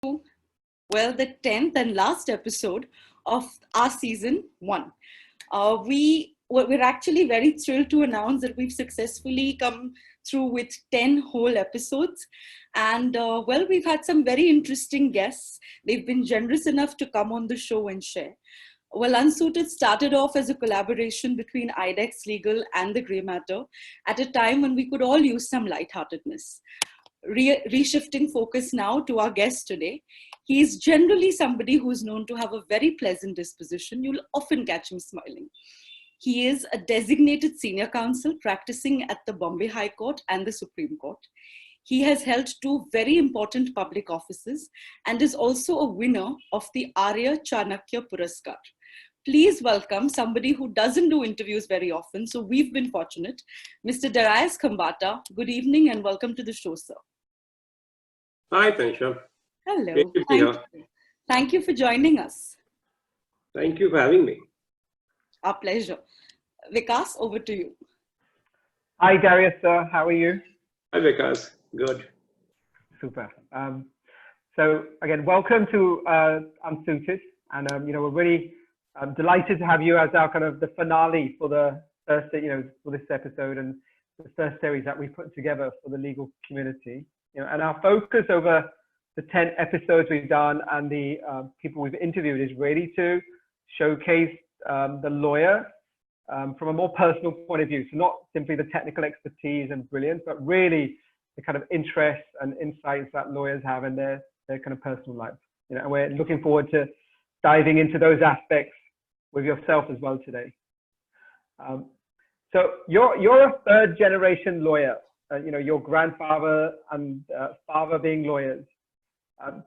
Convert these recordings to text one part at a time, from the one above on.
the 10th and last episode of our season 1. We're actually very thrilled to announce that we've successfully come through with 10 whole episodes. And we've had some very interesting guests. They've been generous enough to come on the show and share. Well, Unsuited started off as a collaboration between IDEX Legal and The Grey Matter at a time when we could all use some lightheartedness. Reshifting focus now to our guest today. He is generally somebody who's known to have a very pleasant disposition. You'll often catch him smiling. He is a designated senior counsel practicing at the Bombay High Court and the Supreme Court. He has held 2 very important public offices and is also a winner of the Arya Chanakya Puraskar. Please welcome somebody who doesn't do interviews very often, so we've been fortunate, Mr. Darius Khambata. Good evening and welcome to the show, sir. Hi, Tanisha. Hello. Thank you for joining us. Thank you for having me. Our pleasure. Vikas, over to you. Hi, Darius, sir. How are you? Hi, Vikas. Good. Super. So again, welcome to Unsuited, and we're really delighted to have you as our kind of the finale for the first, for this episode and the first series that we put together for the legal community. And our focus over the 10 episodes we've done and the people we've interviewed is really to showcase the lawyer from a more personal point of view. So not simply the technical expertise and brilliance, but really the kind of interests and insights that lawyers have in their kind of personal life. And we're looking forward to diving into those aspects with yourself as well today. So you're a 3rd generation lawyer. Your grandfather and father being lawyers.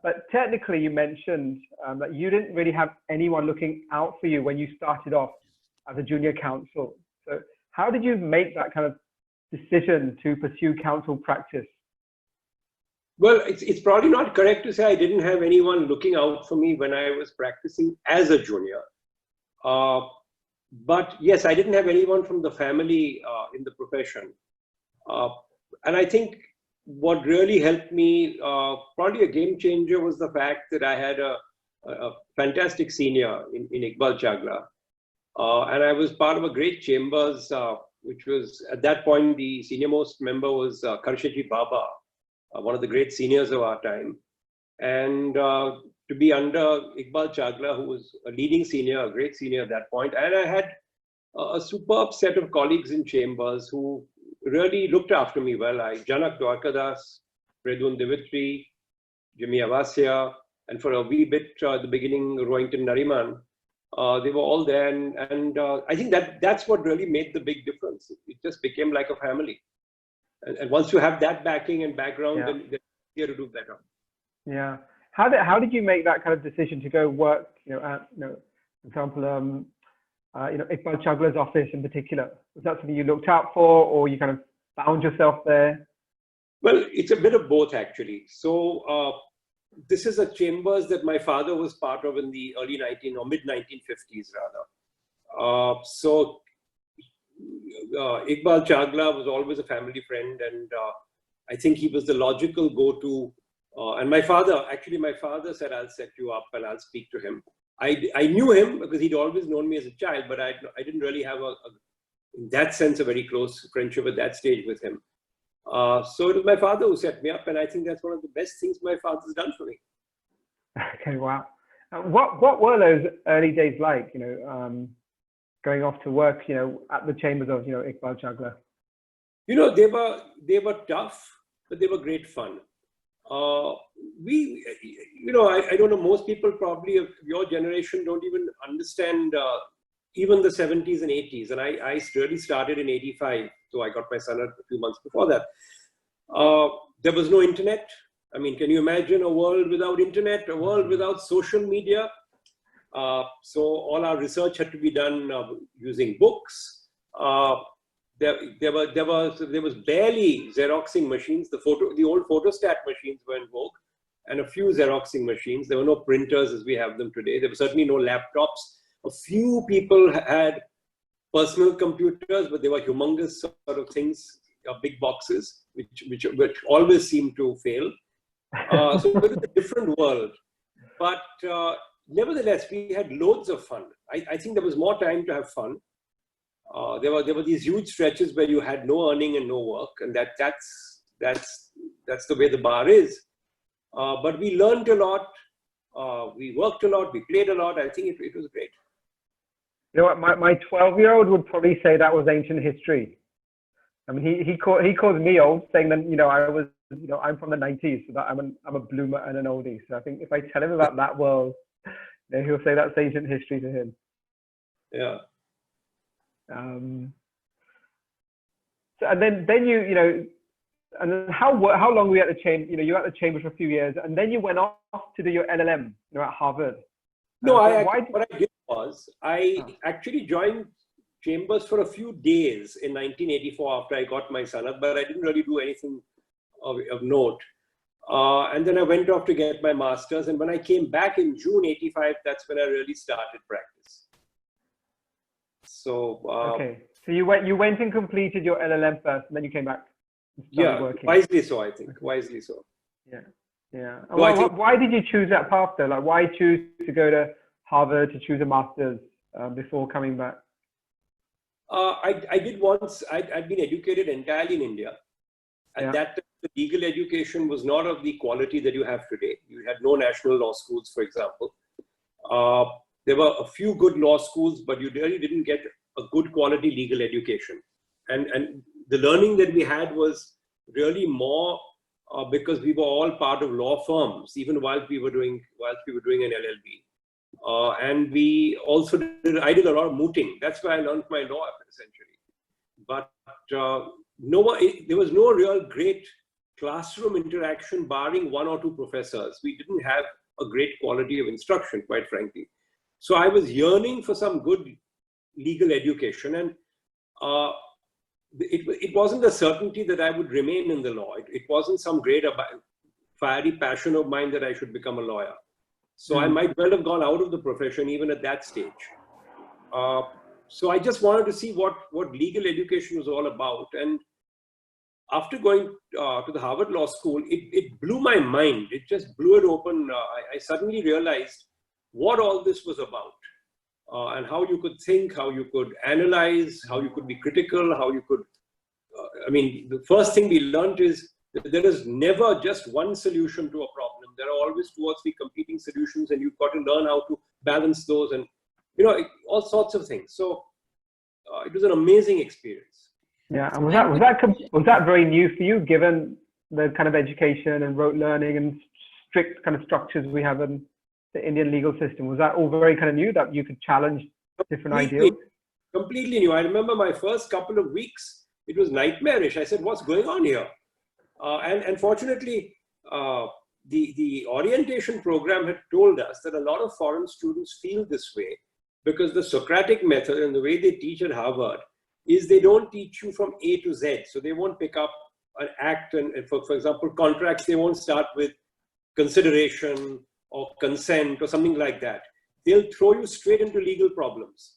But technically you mentioned that you didn't really have anyone looking out for you when you started off as a junior counsel. So how did you make that kind of decision to pursue counsel practice? Well, it's probably not correct to say I didn't have anyone looking out for me when I was practicing as a junior. But yes, I didn't have anyone from the family in the profession. And I think what really helped me, probably a game changer, was the fact that I had a fantastic senior in Iqbal Chagla. And I was part of a great chambers, which was, at that point, the senior most member was Karshaji Baba, one of the great seniors of our time. And to be under Iqbal Chagla, who was a leading senior, a great senior at that point. And I had a superb set of colleagues in chambers who really looked after me well. Janak Dwarkadas, Predun Divitri, Jimmy Avasya, and for a wee bit at the beginning, Rohington Nariman. They were all there, and I think that's what really made the big difference. It just became like a family. And once you have that backing and background, then it's easier to do better. Yeah. How did you make that kind of decision to go work, at, for example, Iqbal Chagla's office in particular? Was that something you looked out for, or you kind of found yourself there? Well, it's a bit of both, actually. So this is a chambers that my father was part of in the early mid-1950s, rather. So Iqbal Chagla was always a family friend, and I think he was the logical go-to. And my father said, I'll set you up and I'll speak to him. I knew him because he'd always known me as a child, but I didn't really have in that sense, a very close friendship at that stage with him. So it was my father who set me up, and I think that's one of the best things my father's done for me. Okay, wow. What were those early days like, going off to work, at the chambers of, Iqbal Chagla? They were tough, but they were great fun. I don't know, most people probably of your generation don't even understand even the 70s and 80s. And I really started in 85, so I got my son a few months before that. There was no internet. I mean, can you imagine a world without internet, a world without social media? So all our research had to be done using books. There was barely Xeroxing machines. The old photostat machines were in vogue, and a few Xeroxing machines. There were no printers as we have them today. There were certainly no laptops. A few people had personal computers, but they were humongous sort of things, big boxes, which always seemed to fail. So it was a different world. But nevertheless, we had loads of fun. I think there was more time to have fun. There were these huge stretches where you had no earning and no work, and that's the way the bar is. But we learned a lot. We worked a lot. We played a lot. I think it was great. You know what? My 12-year-old would probably say that was ancient history. I mean, he calls me old, saying that I'm from the 90s, so that I'm a bloomer and an oldie. So I think if I tell him about that world, he'll say that's ancient history to him. Yeah. So and then you and then how long were you at the chamber? You were at the chamber for a few years, and then you went off to do your LLM, at Harvard. No, what I did was I actually joined chambers for a few days in 1984 after I got my sanat, but I didn't really do anything of note. And then I went off to get my master's, and when I came back in June 85, that's when I really started practice. So okay, so you went and completed your LLM first, and then you came back and started working. Wisely so, I think. Wisely so. Yeah. No, why did you choose that path though? Like, why choose to go to Harvard to choose a master's before coming back? I did once. I'd been educated entirely in India. At that time, the legal education was not of the quality that you have today. You had no national law schools, for example. There were a few good law schools, but you really didn't get a good quality legal education. And the learning that we had was really more because we were all part of law firms, even whilst we were doing an LLB. And we also I did a lot of mooting. That's where I learned my law, essentially. But there was no real great classroom interaction, barring one or two professors. We didn't have a great quality of instruction, quite frankly. So I was yearning for some good legal education, and it wasn't a certainty that I would remain in the law. It wasn't some great fiery passion of mine that I should become a lawyer. So I might well have gone out of the profession even at that stage. So I just wanted to see what legal education was all about. And after going to the Harvard Law School, it blew my mind. It just blew it open. I suddenly realized what all this was about, and how you could think, how you could analyze, how you could be critical, how you could, the first thing we learned is that there is never just one solution to a problem. There are always 2 or 3 competing solutions, and you've got to learn how to balance those and, all sorts of things. So it was an amazing experience. Yeah, and was that very new for you, given the kind of education and rote learning and strict kind of structures we have in the Indian legal system? Was that all very kind of new, that you could challenge different ideas? Completely new. I remember my first couple of weeks, it was nightmarish. I said, what's going on here? And fortunately, the orientation program had told us that a lot of foreign students feel this way because the Socratic method and the way they teach at Harvard is they don't teach you from A to Z. So they won't pick up an act, and for example, contracts, they won't start with consideration or consent or something like that. They'll throw you straight into legal problems.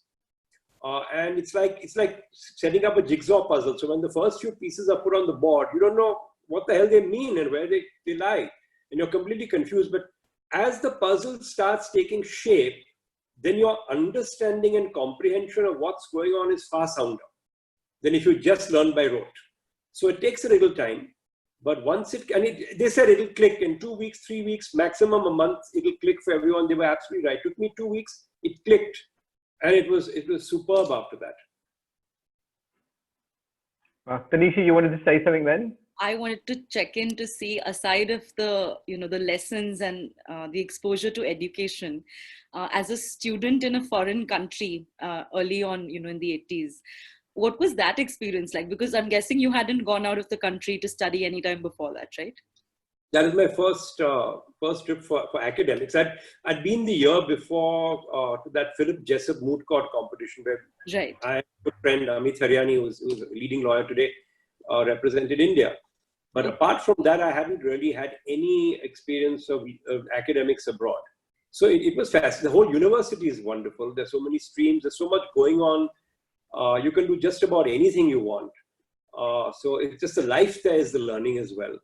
And it's like setting up a jigsaw puzzle. So when the first few pieces are put on the board, you don't know what the hell they mean and where they lie. And you're completely confused. But as the puzzle starts taking shape, then your understanding and comprehension of what's going on is far sounder than if you just learn by rote. So it takes a little time. But once they said it'll click in 2 weeks, 3 weeks, maximum a month, it'll click for everyone. They were absolutely right. It took me 2 weeks, it clicked. And it was superb after that. Tanisha, you wanted to say something then? I wanted to check in to see, aside of the lessons and the exposure to education, as a student in a foreign country early on, in the 80s, what was that experience like? Because I'm guessing you hadn't gone out of the country to study any time before that, right? That is my first trip for academics. I'd been the year before to that Philip Jessup moot court competition where I have a good friend, Amit Haryani, who's a leading lawyer today, represented India. But apart from that, I hadn't really had any experience of academics abroad. So it was fascinating. The whole university is wonderful. There's so many streams. There's so much going on. You can do just about anything you want. So it's just the life there is the learning as well.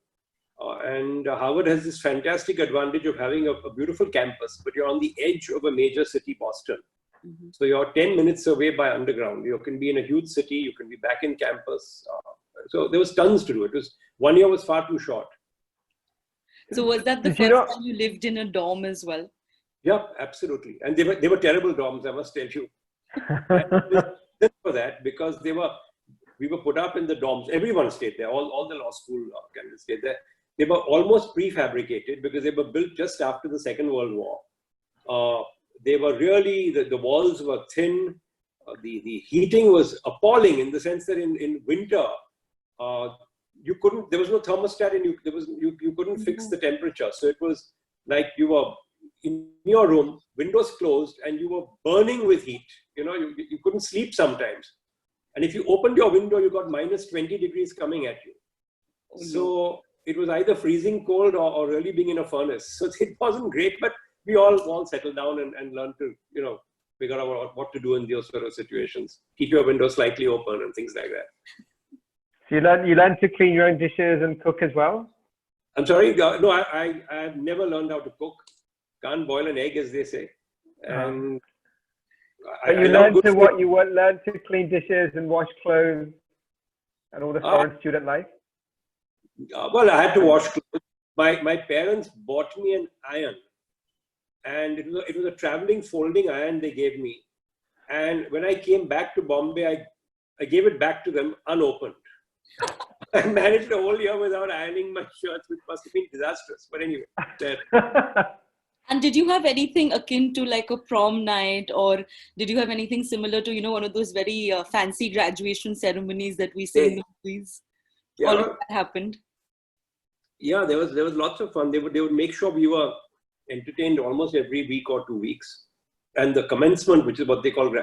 And Harvard has this fantastic advantage of having a beautiful campus, but you're on the edge of a major city, Boston. Mm-hmm. So you're 10 minutes away by underground. You can be in a huge city, you can be back in campus. So there was tons to do. 1 year was far too short. So was that the Did you first know- time you lived in a dorm as well? Yeah, absolutely. And they were terrible dorms, I must tell you. For that, because we were put up in the dorms. Everyone stayed there. All the law school candidates stayed there. They were almost prefabricated because they were built just after the Second World War. They were really, the walls were thin. The heating was appalling in the sense that in winter, there was no thermostat and you couldn't fix the temperature. So it was like you were in your room, windows closed, and you were burning with heat. You couldn't sleep sometimes. And if you opened your window, you got minus 20 degrees coming at you. So it was either freezing cold or really being in a furnace. So it wasn't great, but we all settled down and learned to, figure out what to do in those sort of situations. Keep your window slightly open and things like that. So you learned to clean your own dishes and cook as well? I'm sorry, no, I've never learned how to cook. Can't boil an egg, as they say. And but you learned to clean dishes and wash clothes and all the foreign student life? Well, I had to wash clothes. My parents bought me an iron, and it was a traveling folding iron they gave me. And when I came back to Bombay, I gave it back to them unopened. I managed a whole year without ironing my shirts, which must have been disastrous. But anyway. And did you have anything akin to like a prom night, or did you have anything similar to, one of those very fancy graduation ceremonies that we see in the movies? Yeah. All of that happened. Yeah, there was lots of fun. They would make sure we were entertained almost every week or 2 weeks. And the commencement, which is what they call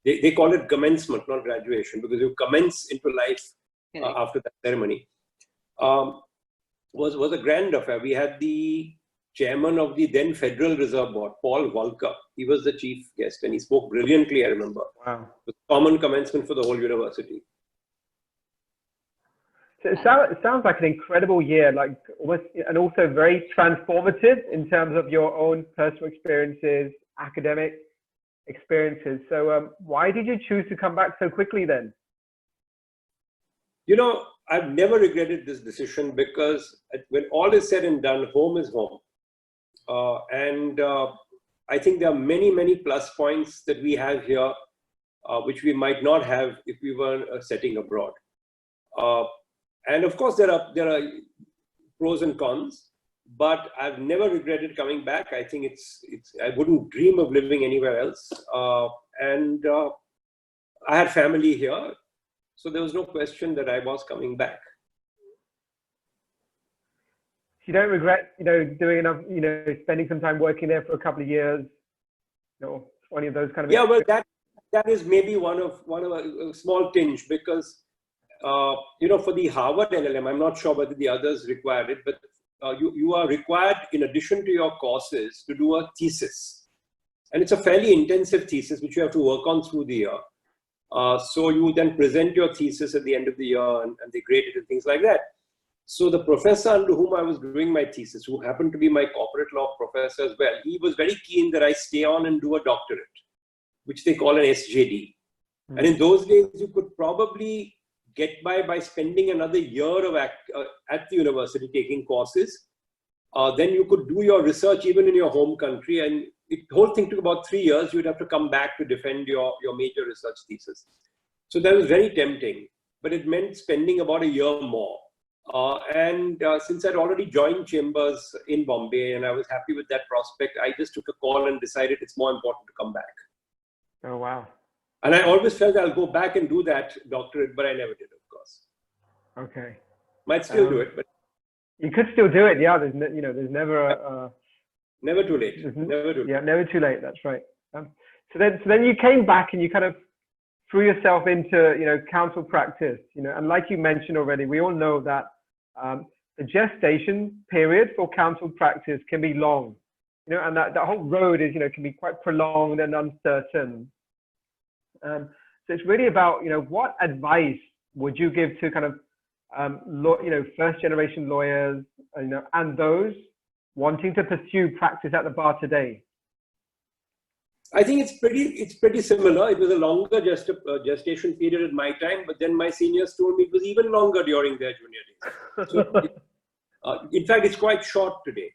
they call it commencement, not graduation, because you commence into life after that ceremony. Was a grand affair. We had the chairman of the then Federal Reserve Board, Paul Volcker. He was the chief guest, and he spoke brilliantly, I remember. Wow. It was a common commencement for the whole university. So it sounds like an incredible year, and also very transformative in terms of your own personal experiences, academic experiences. So why did you choose to come back so quickly then? I've never regretted this decision because when all is said and done, home is home. And I think there are many, many plus points that we have here, which we might not have if we were setting abroad. And of course, there are pros and cons, but I've never regretted coming back. I think I wouldn't dream of living anywhere else. And I had family here, so there was no question that I was coming back. You don't regret, doing enough, spending some time working there for a couple of years, any of those kind of. Yeah, well, that is maybe one of a small tinge because. For the Harvard LLM, I'm not sure whether the others required it, but you are required, in addition to your courses, to do a thesis. And it's a fairly intensive thesis, which you have to work on through the year. So you then present your thesis at the end of the year, and they grade it and things like that. So the professor under whom I was doing my thesis, who happened to be my corporate law professor as well, he was very keen that I stay on and do a doctorate, which they call an SJD. Mm-hmm. And in those days, you could probably get by spending another year at the university taking courses. Then you could do your research even in your home country, and the whole thing took about 3 years. You'd have to come back to defend your major research thesis. So that was very tempting, but it meant spending about a year more. Since I'd already joined Chambers in Bombay and I was happy with that prospect, I just took a call and decided it's more important to come back. Oh, wow. And I always felt I'll go back and do that doctorate, but I never did, of course. Okay. Might still do it, but you could still do it. Yeah, there's never never too late. Never too late. Yeah, never too late. That's right. So then you came back and you kind of threw yourself into counsel practice. And like you mentioned already, we all know that the gestation period for counsel practice can be long. And that whole road is can be quite prolonged and uncertain. So it's really about, what advice would you give to kind of first generation lawyers, and those wanting to pursue practice at the bar today? I think it's pretty similar. It was a longer gestation period at my time, but then my seniors told me it was even longer during their junior days. So, in fact, it's quite short today.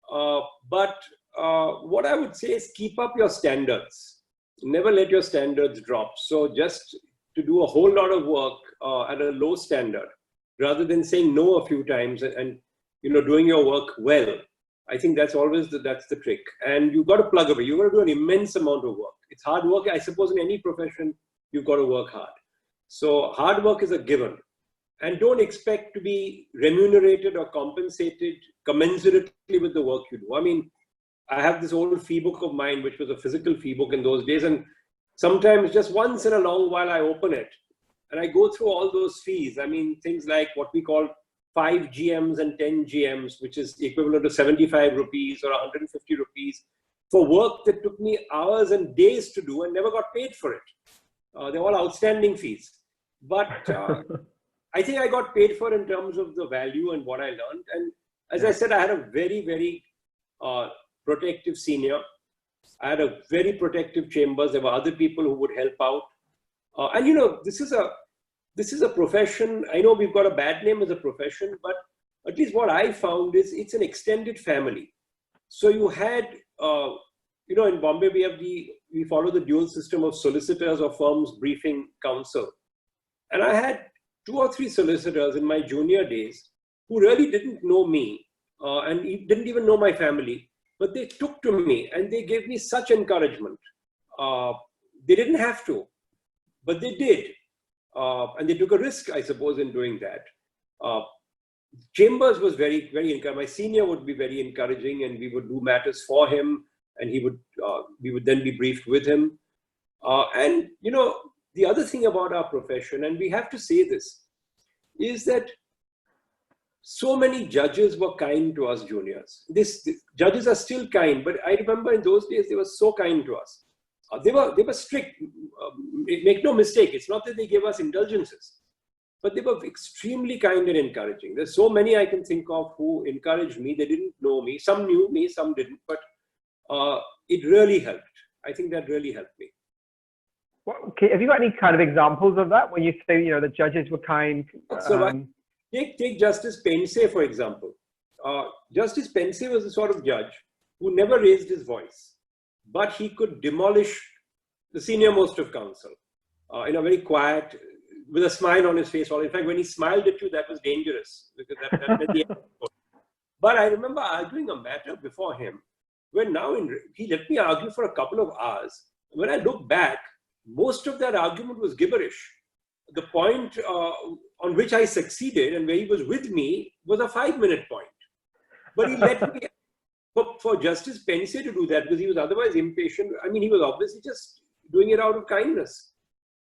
But what I would say is keep up your standards. Never let your standards drop. So just to do a whole lot of work at a low standard, rather than saying no a few times and doing your work well. I think that's always that's the trick. And you've got to plug away. You've got to do an immense amount of work. It's hard work. I suppose in any profession, you've got to work hard. So hard work is a given. And don't expect to be remunerated or compensated commensurately with the work you do. I mean, I have this old fee book of mine, which was a physical fee book in those days. And sometimes just once in a long while, I open it and I go through all those fees. I mean, things like what we call 5 GMs and 10 GMs, which is equivalent to 75 rupees or 150 rupees for work that took me hours and days to do and never got paid for it. They're all outstanding fees. But I think I got paid for in terms of the value and what I learned. And as I said, I had a very, very protective senior. I had a very protective chambers. There were other people who would help out. And this is a profession. I know we've got a bad name as a profession, but at least what I found is it's an extended family. So you had, in Bombay, we follow the dual system of solicitors or firms briefing counsel. And I had 2 or 3 solicitors in my junior days who really didn't know me and didn't even know my family, but they took to me and they gave me such encouragement. They didn't have to, but they did. And they took a risk, I suppose, in doing that. Chambers was very, very encouraging. My senior would be very encouraging, and we would do matters for him, and we would then be briefed with him. And the other thing about our profession, and we have to say this, is that so many judges were kind to us juniors. These judges are still kind, but I remember in those days they were so kind to us. They were strict. Make no mistake, it's not that they gave us indulgences, but they were extremely kind and encouraging. There's so many I can think of who encouraged me. They didn't know me. Some knew me, some didn't, but it really helped. I think that really helped me. Well, okay. Have you got any kind of examples of that when you say, the judges were kind? So take Justice Pense, for example. Justice Pense was the sort of judge who never raised his voice, but he could demolish the senior most of counsel in a very quiet, with a smile on his face. In fact, when he smiled at you, that was dangerous, because that meant the end. But I remember arguing a matter before him, where he let me argue for a couple of hours. When I look back, most of that argument was gibberish. The point on which I succeeded and where he was with me was a 5-minute point. But he let me, for Justice Pense to do that, because he was otherwise impatient. I mean, he was obviously just doing it out of kindness.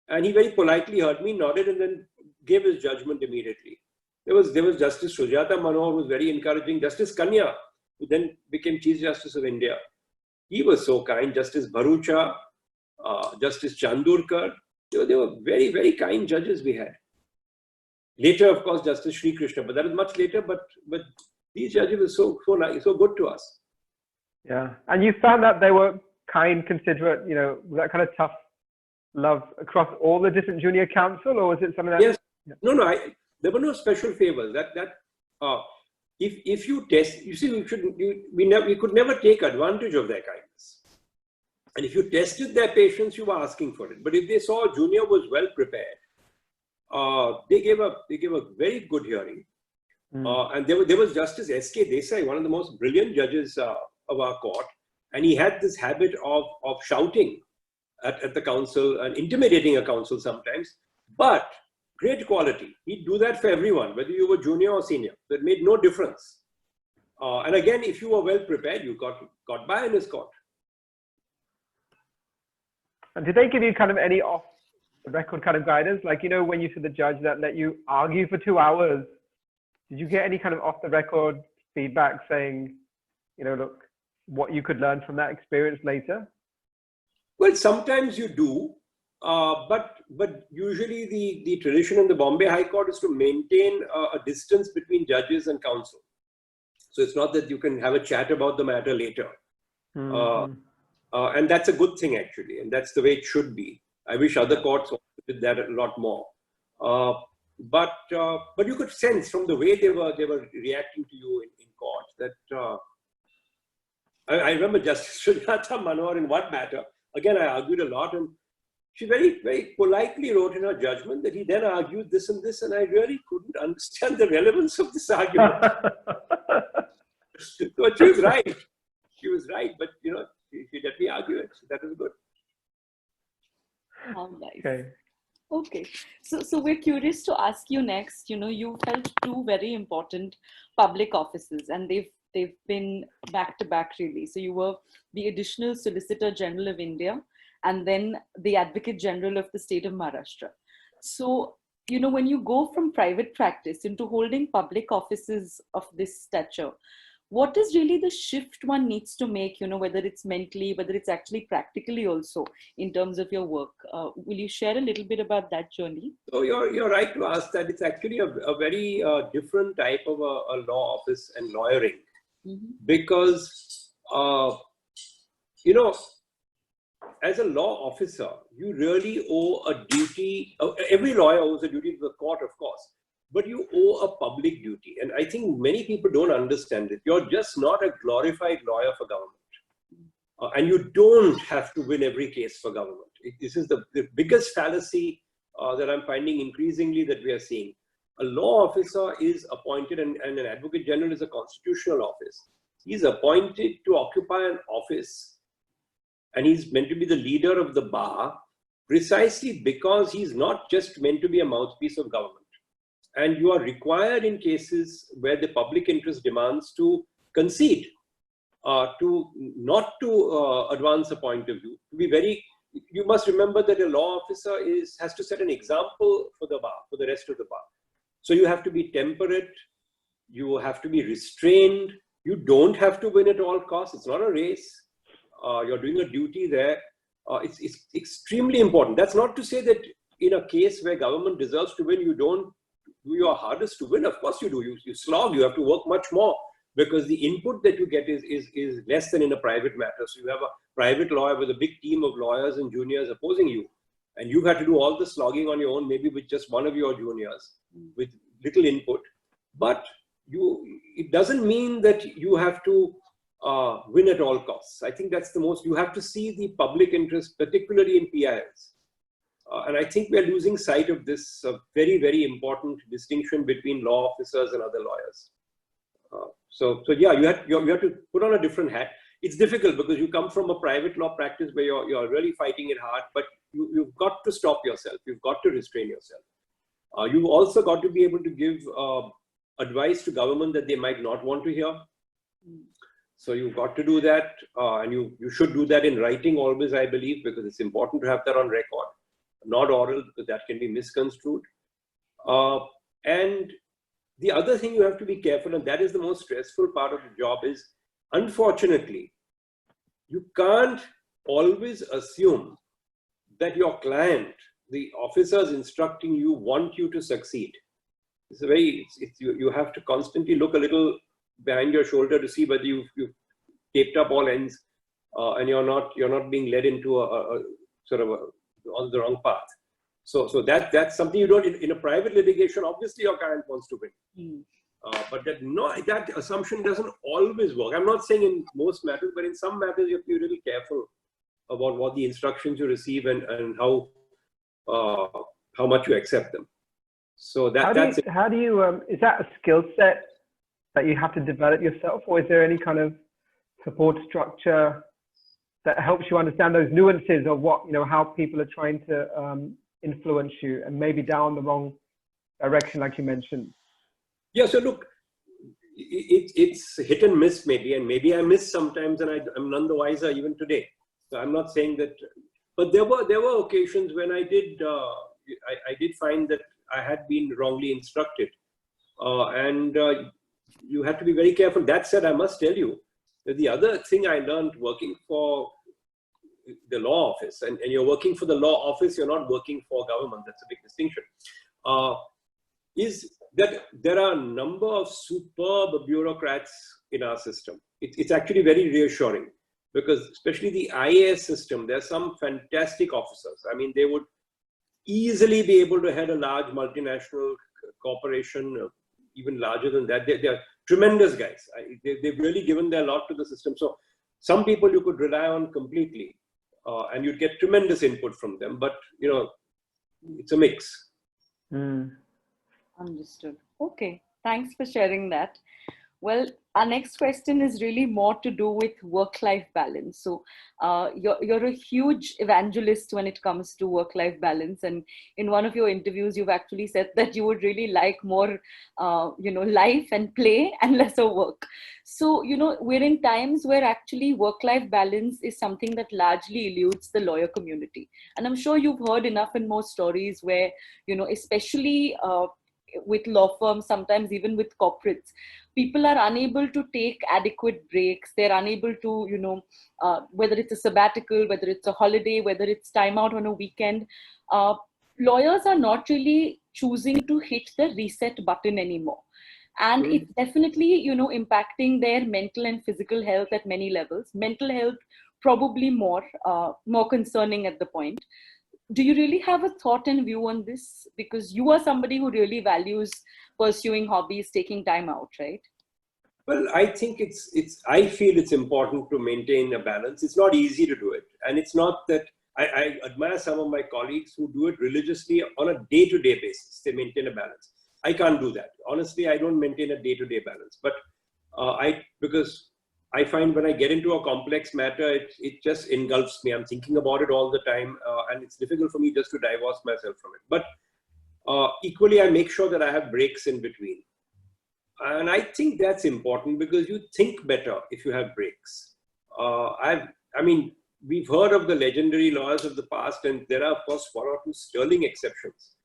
And he very politely heard me, nodded, and then gave his judgment immediately. There was Justice Sujata Manohar, who was very encouraging. Justice Kanya, who then became Chief Justice of India. He was so kind. Justice Bharucha, Justice Chandurkar. They were very, very kind judges we had. Later, of course, Justice Sri Krishna, but that was much later. But these judges were so nice, so good to us. Yeah, and you found that they were kind, considerate, that kind of tough love across all the different junior counsel, or was it something that? Yes. No. There were no special favors. If you test, you see, we could never take advantage of their kindness. And if you tested their patience, you were asking for it. But if they saw a junior was well prepared, they gave a very good hearing. And there was Justice S.K. Desai, one of the most brilliant judges of our court, and he had this habit of shouting at the counsel and intimidating a counsel sometimes, but great quality. He'd do that for everyone, whether you were junior or senior. That made no difference. And again, if you were well prepared, you got by in his court. And did they give you kind of any off-the-record kind of guidance? Like, when you said the judge that let you argue for 2 hours, did you get any kind of off-the-record feedback saying, look, what you could learn from that experience later? Well, sometimes you do. But usually the tradition in the Bombay High Court is to maintain a distance between judges and counsel. So it's not that you can have a chat about the matter later. And that's a good thing, actually, and that's the way it should be. I wish other courts also did that a lot more. But you could sense from the way they were reacting to you in court that I remember Justice Sujata Manohar in one matter. Again, I argued a lot, and she very, very politely wrote in her judgment that he then argued this and this, and I really couldn't understand the relevance of this argument. But she was right. She was right, but she let me argue it. So that was good. How nice. Okay. So we're curious to ask you next. You held two very important public offices, and they've been back to back, really. So you were the additional Solicitor General of India, and then the Advocate General of the state of Maharashtra. So, when you go from private practice into holding public offices of this stature, what is really the shift one needs to make, whether it's mentally, whether it's actually practically also in terms of your work? Will you share a little bit about that journey? So you're right to ask that. It's actually a very different type of a law office and lawyering. Because, as a law officer, you really owe a duty. Every lawyer owes a duty to the court, of course, but you owe a public duty. And I think many people don't understand it. You're just not a glorified lawyer for government. And you don't have to win every case for government. This is the biggest fallacy that I'm finding increasingly that we are seeing. A law officer is appointed, and an advocate general is a constitutional office. He's appointed to occupy an office, and he's meant to be the leader of the bar precisely because he's not just meant to be a mouthpiece of government. And you are required in cases where the public interest demands to concede, to not to advance a point of view. You must remember that a law officer has to set an example for the bar, for the rest of the bar. So you have to be temperate, you have to be restrained, you don't have to win at all costs. It's not a race. You're doing a duty there. It's extremely important. That's not to say that in a case where government deserves to win, you don't do your hardest to win. Of course you do. You slog. You have to work much more because the input that you get is less than in a private matter. So you have a private lawyer with a big team of lawyers and juniors opposing you. And you've had to do all the slogging on your own, maybe with just one of your juniors, with little input. But it doesn't mean that you have to win at all costs. I think that's you have to see the public interest, particularly in PILs. And I think we're losing sight of this very, very important distinction between law officers and other lawyers. So yeah, you have to put on a different hat. It's difficult because you come from a private law practice where you're really fighting it hard, but you've got to stop yourself. You've got to restrain yourself. You've also got to be able to give advice to government that they might not want to hear. So you've got to do that, and you should do that in writing always, I believe, because it's important to have that on record, not oral, because that can be misconstrued. And the other thing you have to be careful, and that is the most stressful part of the job, is unfortunately, you can't always assume that your client, the officers instructing you, want you to succeed. You have to constantly look a little behind your shoulder to see whether you've taped up all ends and you're not being led into a sort of on the wrong path. So that's something you don't in a private litigation. Obviously, your client wants to win, but that assumption doesn't always work. I'm not saying in most matters, but in some matters you have to be really careful about what the instructions you receive and how much you accept them. So how do you is that a skill set that you have to develop yourself, or is there any kind of support structure that helps you understand those nuances of what, how people are trying to influence you and maybe down the wrong direction, like you mentioned? Yeah, so look, it's hit and miss maybe, and maybe I miss sometimes, and I'm none the wiser even today. So I'm not saying that, but there were occasions when I did find that I had been wrongly instructed, and you have to be very careful. That said, I must tell you that the other thing I learned working for the law office, and you're working for the law office, you're not working for government. That's a big distinction. Is that there are a number of superb bureaucrats in our system. It's actually very reassuring, because especially the IAS system, there's some fantastic officers. I mean, they would easily be able to head a large multinational corporation, even larger than that. They're tremendous guys. They've really given their lot to the system. So some people you could rely on completely, and you'd get tremendous input from them. But, you know, it's a mix. Understood. Okay, thanks for sharing that. Well, our next question is really more to do with work-life balance. So you're a huge evangelist when it comes to work-life balance. And in one of your interviews, you've actually said that you would really like more, life and play and lesser work. So, we're in times where actually work-life balance is something that largely eludes the lawyer community. And I'm sure you've heard enough and more stories where, especially with law firms, sometimes even with corporates, people are unable to take adequate breaks. They're unable to, whether it's a sabbatical, whether it's a holiday, whether it's time out on a weekend, lawyers are not really choosing to hit the reset button anymore. And it's definitely, impacting their mental and physical health at many levels. Mental health, probably more concerning at the point. Do you really have a thought and view on this? Because you are somebody who really values pursuing hobbies, taking time out, right? Well, I think I feel it's important to maintain a balance. It's not easy to do it. And it's not that I admire some of my colleagues who do it religiously on a day-to-day basis. They maintain a balance. I can't do that. Honestly, I don't maintain a day-to-day balance. But because I find when I get into a complex matter, it just engulfs me. I'm thinking about it all the time, and it's difficult for me just to divorce myself from it. But equally, I make sure that I have breaks in between. And I think that's important, because you think better if you have breaks. We've heard of the legendary lawyers of the past, and there are, of course, one or two sterling exceptions.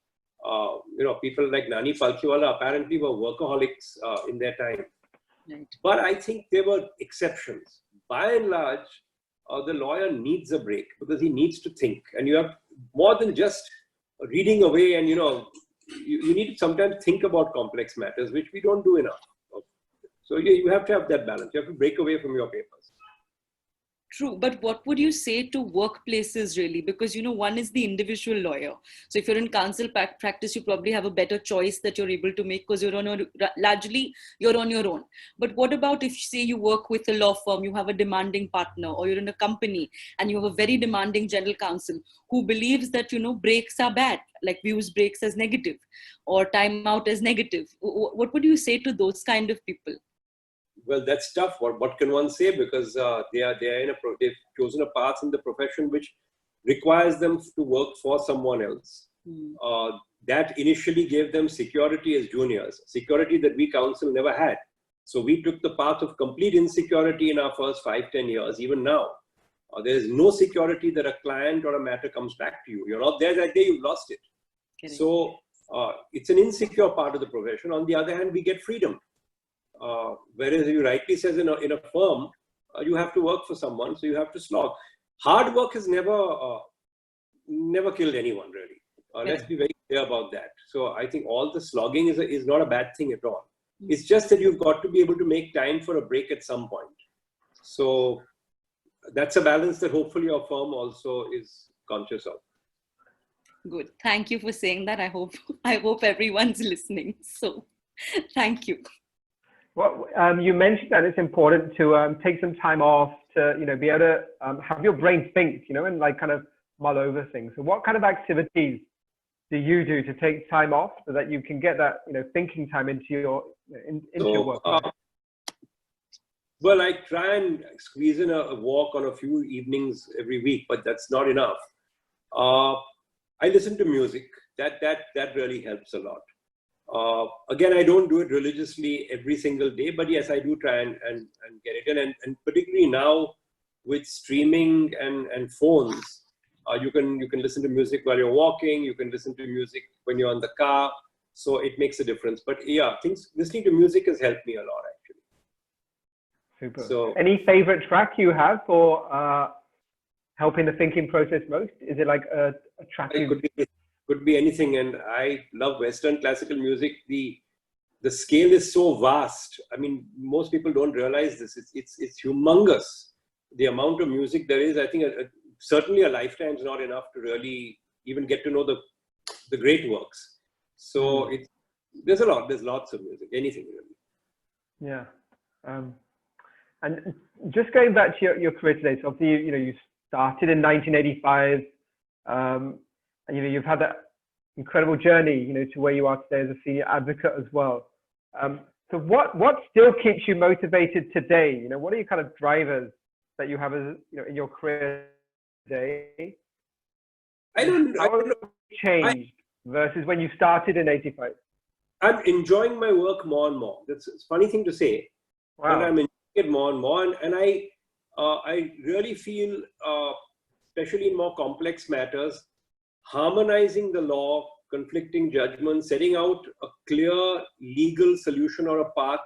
People like Nani Palkhiwala apparently were workaholics in their time. Right. But I think there were exceptions. By and large, the lawyer needs a break, because he needs to think. And you have more than just reading away, and you need to sometimes think about complex matters, which we don't do enough. So you have to have that balance. You have to break away from your papers. True, but what would you say to workplaces really? Because, one is the individual lawyer. So if you're in counsel practice, you probably have a better choice that you're able to make, because largely you're on your own. But what about if, say, you work with a law firm, you have a demanding partner, or you're in a company and you have a very demanding general counsel who believes that, breaks are bad, like views breaks as negative or time out as negative. What would you say to those kind of people? Well, that's tough. What can one say? Because they've chosen a path in the profession which requires them to work for someone else. That initially gave them security as juniors, security that we counsel never had. So we took the path of complete insecurity in our first 5-10 years. Even now, there is no security that a client or a matter comes back to you. You're not there that day, you've lost it. Correct. So it's an insecure part of the profession. On the other hand, we get freedom. Whereas you rightly says in a firm, you have to work for someone, so you have to slog. Hard work has never killed anyone, really. Let's be very clear about that. So I think all the slogging is not a bad thing at all. It's just that you've got to be able to make time for a break at some point. So that's a balance that hopefully your firm also is conscious of. Good. Thank you for saying that. I hope everyone's listening. So thank you. Well, you mentioned that it's important to take some time off to, be able to have your brain think, and like kind of mull over things. So what kind of activities do you do to take time off so that you can get that, thinking time into your work? Well, I try and squeeze in a walk on a few evenings every week, but that's not enough. I listen to music. That really helps a lot. Again, I don't do it religiously every single day, but yes, I do try and get it in. And particularly now with streaming and phones, you can listen to music while you're walking. You can listen to music when you're in the car. So it makes a difference. But yeah, listening to music has helped me a lot, actually. Super. So, any favorite track you have for help in the thinking process most? Is it like attractive? It could be anything. And I love Western classical music. The scale is so vast. I mean, most people don't realize this. It's humongous. The amount of music there is, I think certainly a lifetime is not enough to really even get to know the great works. So there's lots of music, anything really. Yeah. And just going back to your career today, so obviously, you started in 1985, and you've had that incredible journey, to where you are today as a senior advocate as well. So what still keeps you motivated today? What are your kind of drivers that you have as in your career today? I don't know. Changed versus when you started in 85. I'm enjoying my work more and more. That's a funny thing to say. Wow. But I'm enjoying it more and more, and I really feel, especially in more complex matters, harmonizing the law, conflicting judgments, setting out a clear legal solution or a path,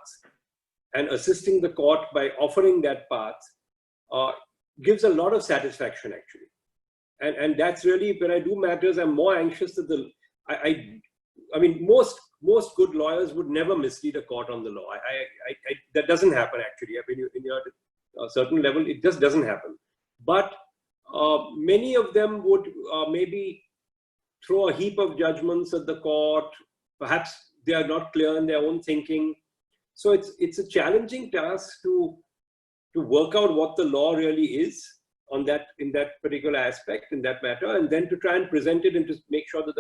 and assisting the court by offering that path gives a lot of satisfaction, actually. And that's really, when I do matters, I'm more anxious that I mean, most good lawyers would never mislead a court on the law. That doesn't happen, actually. I mean, in a certain level, it just doesn't happen. But many of them would maybe throw a heap of judgments at the court. Perhaps they are not clear in their own thinking. So it's a challenging task to work out what the law really is in that particular aspect, in that matter, and then to try and present it and to make sure that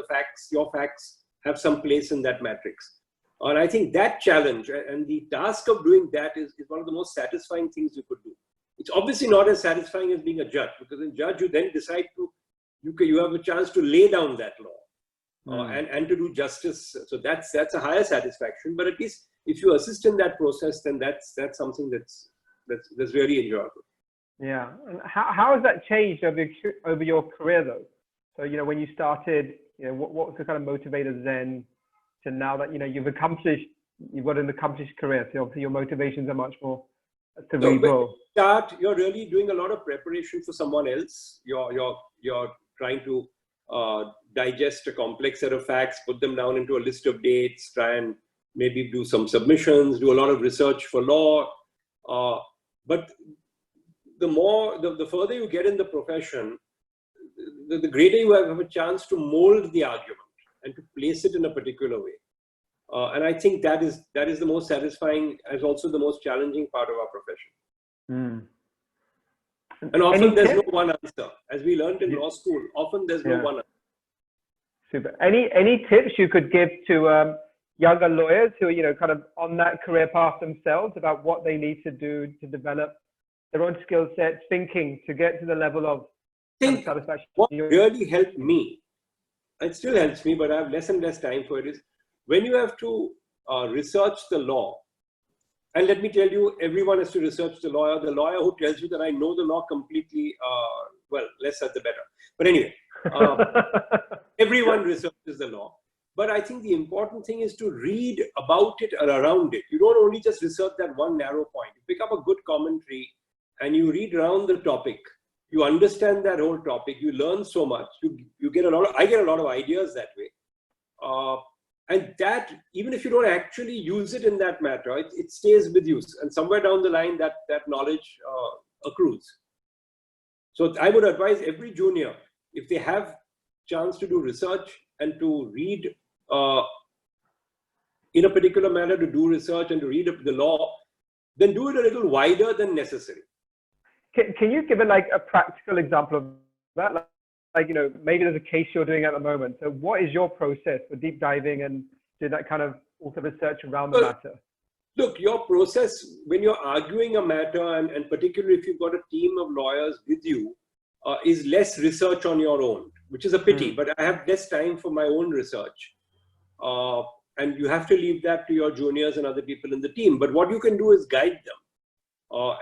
your facts have some place in that matrix. And I think that challenge and the task of doing that is one of the most satisfying things you could do. It's obviously not as satisfying as being a judge, because in judge you then decide you have a chance to lay down that law and to do justice. So that's a higher satisfaction. But at least if you assist in that process, then that's something that's really enjoyable. Yeah. And how has that changed over your career though? So when you started, what was the kind of motivators then to now that you've got an accomplished career? So obviously your motivations are much more cerebral. So you're really doing a lot of preparation for someone else. You're trying to digest a complex set of facts, put them down into a list of dates, try and maybe do some submissions, do a lot of research for law. But the further you get in the profession, the greater you have a chance to mold the argument and to place it in a particular way. And I think that is the most satisfying, as also the most challenging part of our profession. And often there's no one answer. As we learned in law school, often there's no one answer. Super. Any tips you could give to younger lawyers who are, kind of on that career path themselves about what they need to do to develop their own skill sets, thinking to get to the level of satisfaction? What really helped me, it still helps me, but I have less and less time for it, is when you have to research the law. And let me tell you, everyone has to research the lawyer. The lawyer who tells you that I know the law completely, well, less said the better. But anyway, everyone researches the law. But I think the important thing is to read about it or around it. You don't only just research that one narrow point. You pick up a good commentary and you read around the topic. You understand that whole topic. You learn so much. I get a lot of ideas that way. And that, even if you don't actually use it in that matter, it stays with you. And somewhere down the line, that knowledge accrues. So I would advise every junior, if they have chance to do research and to read in a particular manner, to do research and to read the law, then do it a little wider than necessary. Can you give a practical example of that? Maybe there's a case you're doing at the moment. So what is your process for deep diving and doing that kind of also research around the matter? Look, your process when you're arguing a matter, and particularly if you've got a team of lawyers with you, is less research on your own, which is a pity, but I have less time for my own research. And you have to leave that to your juniors and other people in the team. But what you can do is guide them.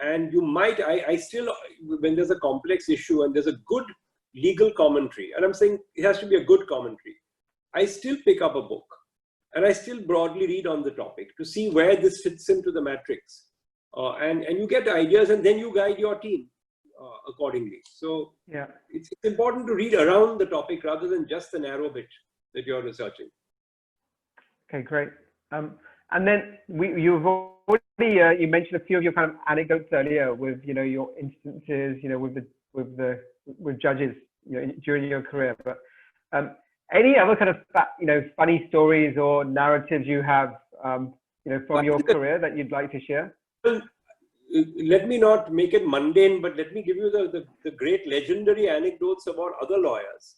And you might, I still, when there's a complex issue and there's a good legal commentary, and I'm saying it has to be a good commentary, I still pick up a book and I still broadly read on the topic to see where this fits into the matrix. And you get ideas, and then you guide your team. accordingly. So Yeah. it's important to read around the topic rather than just the narrow bit that you're researching. Okay, great. And then you've already you mentioned a few of your kind of anecdotes earlier with your instances with judges during your career. But any other kind of funny stories or narratives you have from your career that you'd like to share? Well, let me not make it mundane, but let me give you the great legendary anecdotes about other lawyers.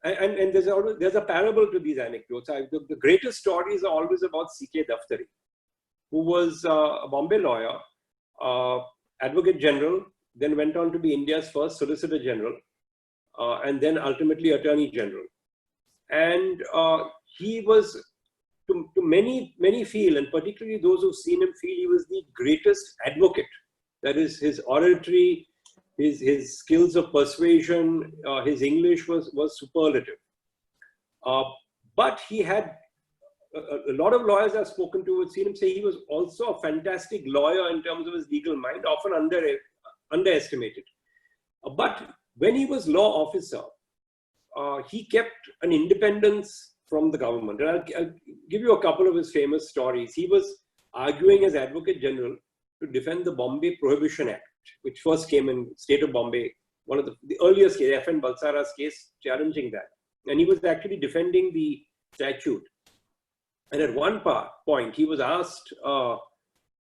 And there's a parable to these anecdotes. The greatest stories are always about C.K. Daftari, who was a Bombay lawyer, Advocate General, then went on to be India's first Solicitor General, and then ultimately Attorney General. And he was, to many feel, and particularly those who've seen him feel, he was the greatest advocate. That is, his oratory, his skills of persuasion, his English was superlative. But he had, a lot of lawyers I've spoken to would see him say he was also a fantastic lawyer in terms of his legal mind, often underestimated. But when he was law officer, he kept an independence from the government. And I'll give you a couple of his famous stories. He was arguing as Advocate General to defend the Bombay Prohibition Act, which first came in state of Bombay, one of the earliest case, F.N. Balsara's case, challenging that. And he was actually defending the statute. And at one point, he was asked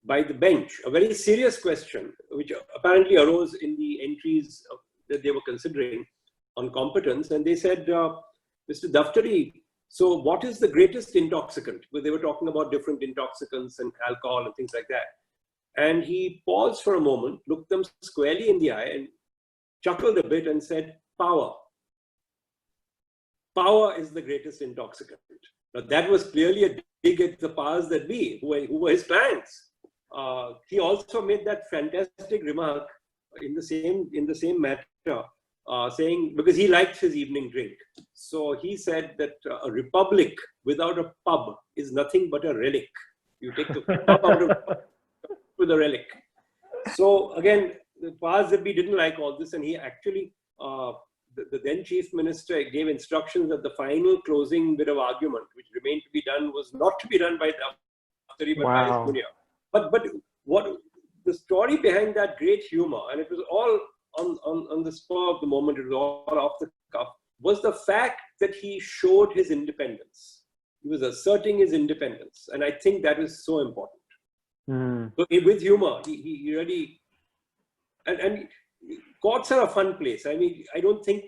by the bench a very serious question, which apparently arose in the entries that they were considering on competence. And they said, Mr. Daftari, so what is the greatest intoxicant? Because they were talking about different intoxicants and alcohol and things like that. And he paused for a moment, looked them squarely in the eye and chuckled a bit and said, power. Power is the greatest intoxicant. Now that was clearly a dig at the powers that be, who were his clients. He also made that fantastic remark in the same matter, saying, because he liked his evening drink. So he said that a republic without a pub is nothing but a relic. You take the pub out of with a relic. So again, the powers that be didn't like all this, and he actually, the then chief minister gave instructions that the final closing bit of argument, which remained to be done, was not to be done by Daftari, but by his junior. But what the story behind that great humor, and it was all on the spur of the moment, it was all off the cuff, was the fact that he showed his independence. He was asserting his independence, and I think that is so important. So with humor, he really, and courts are a fun place. I mean, I don't think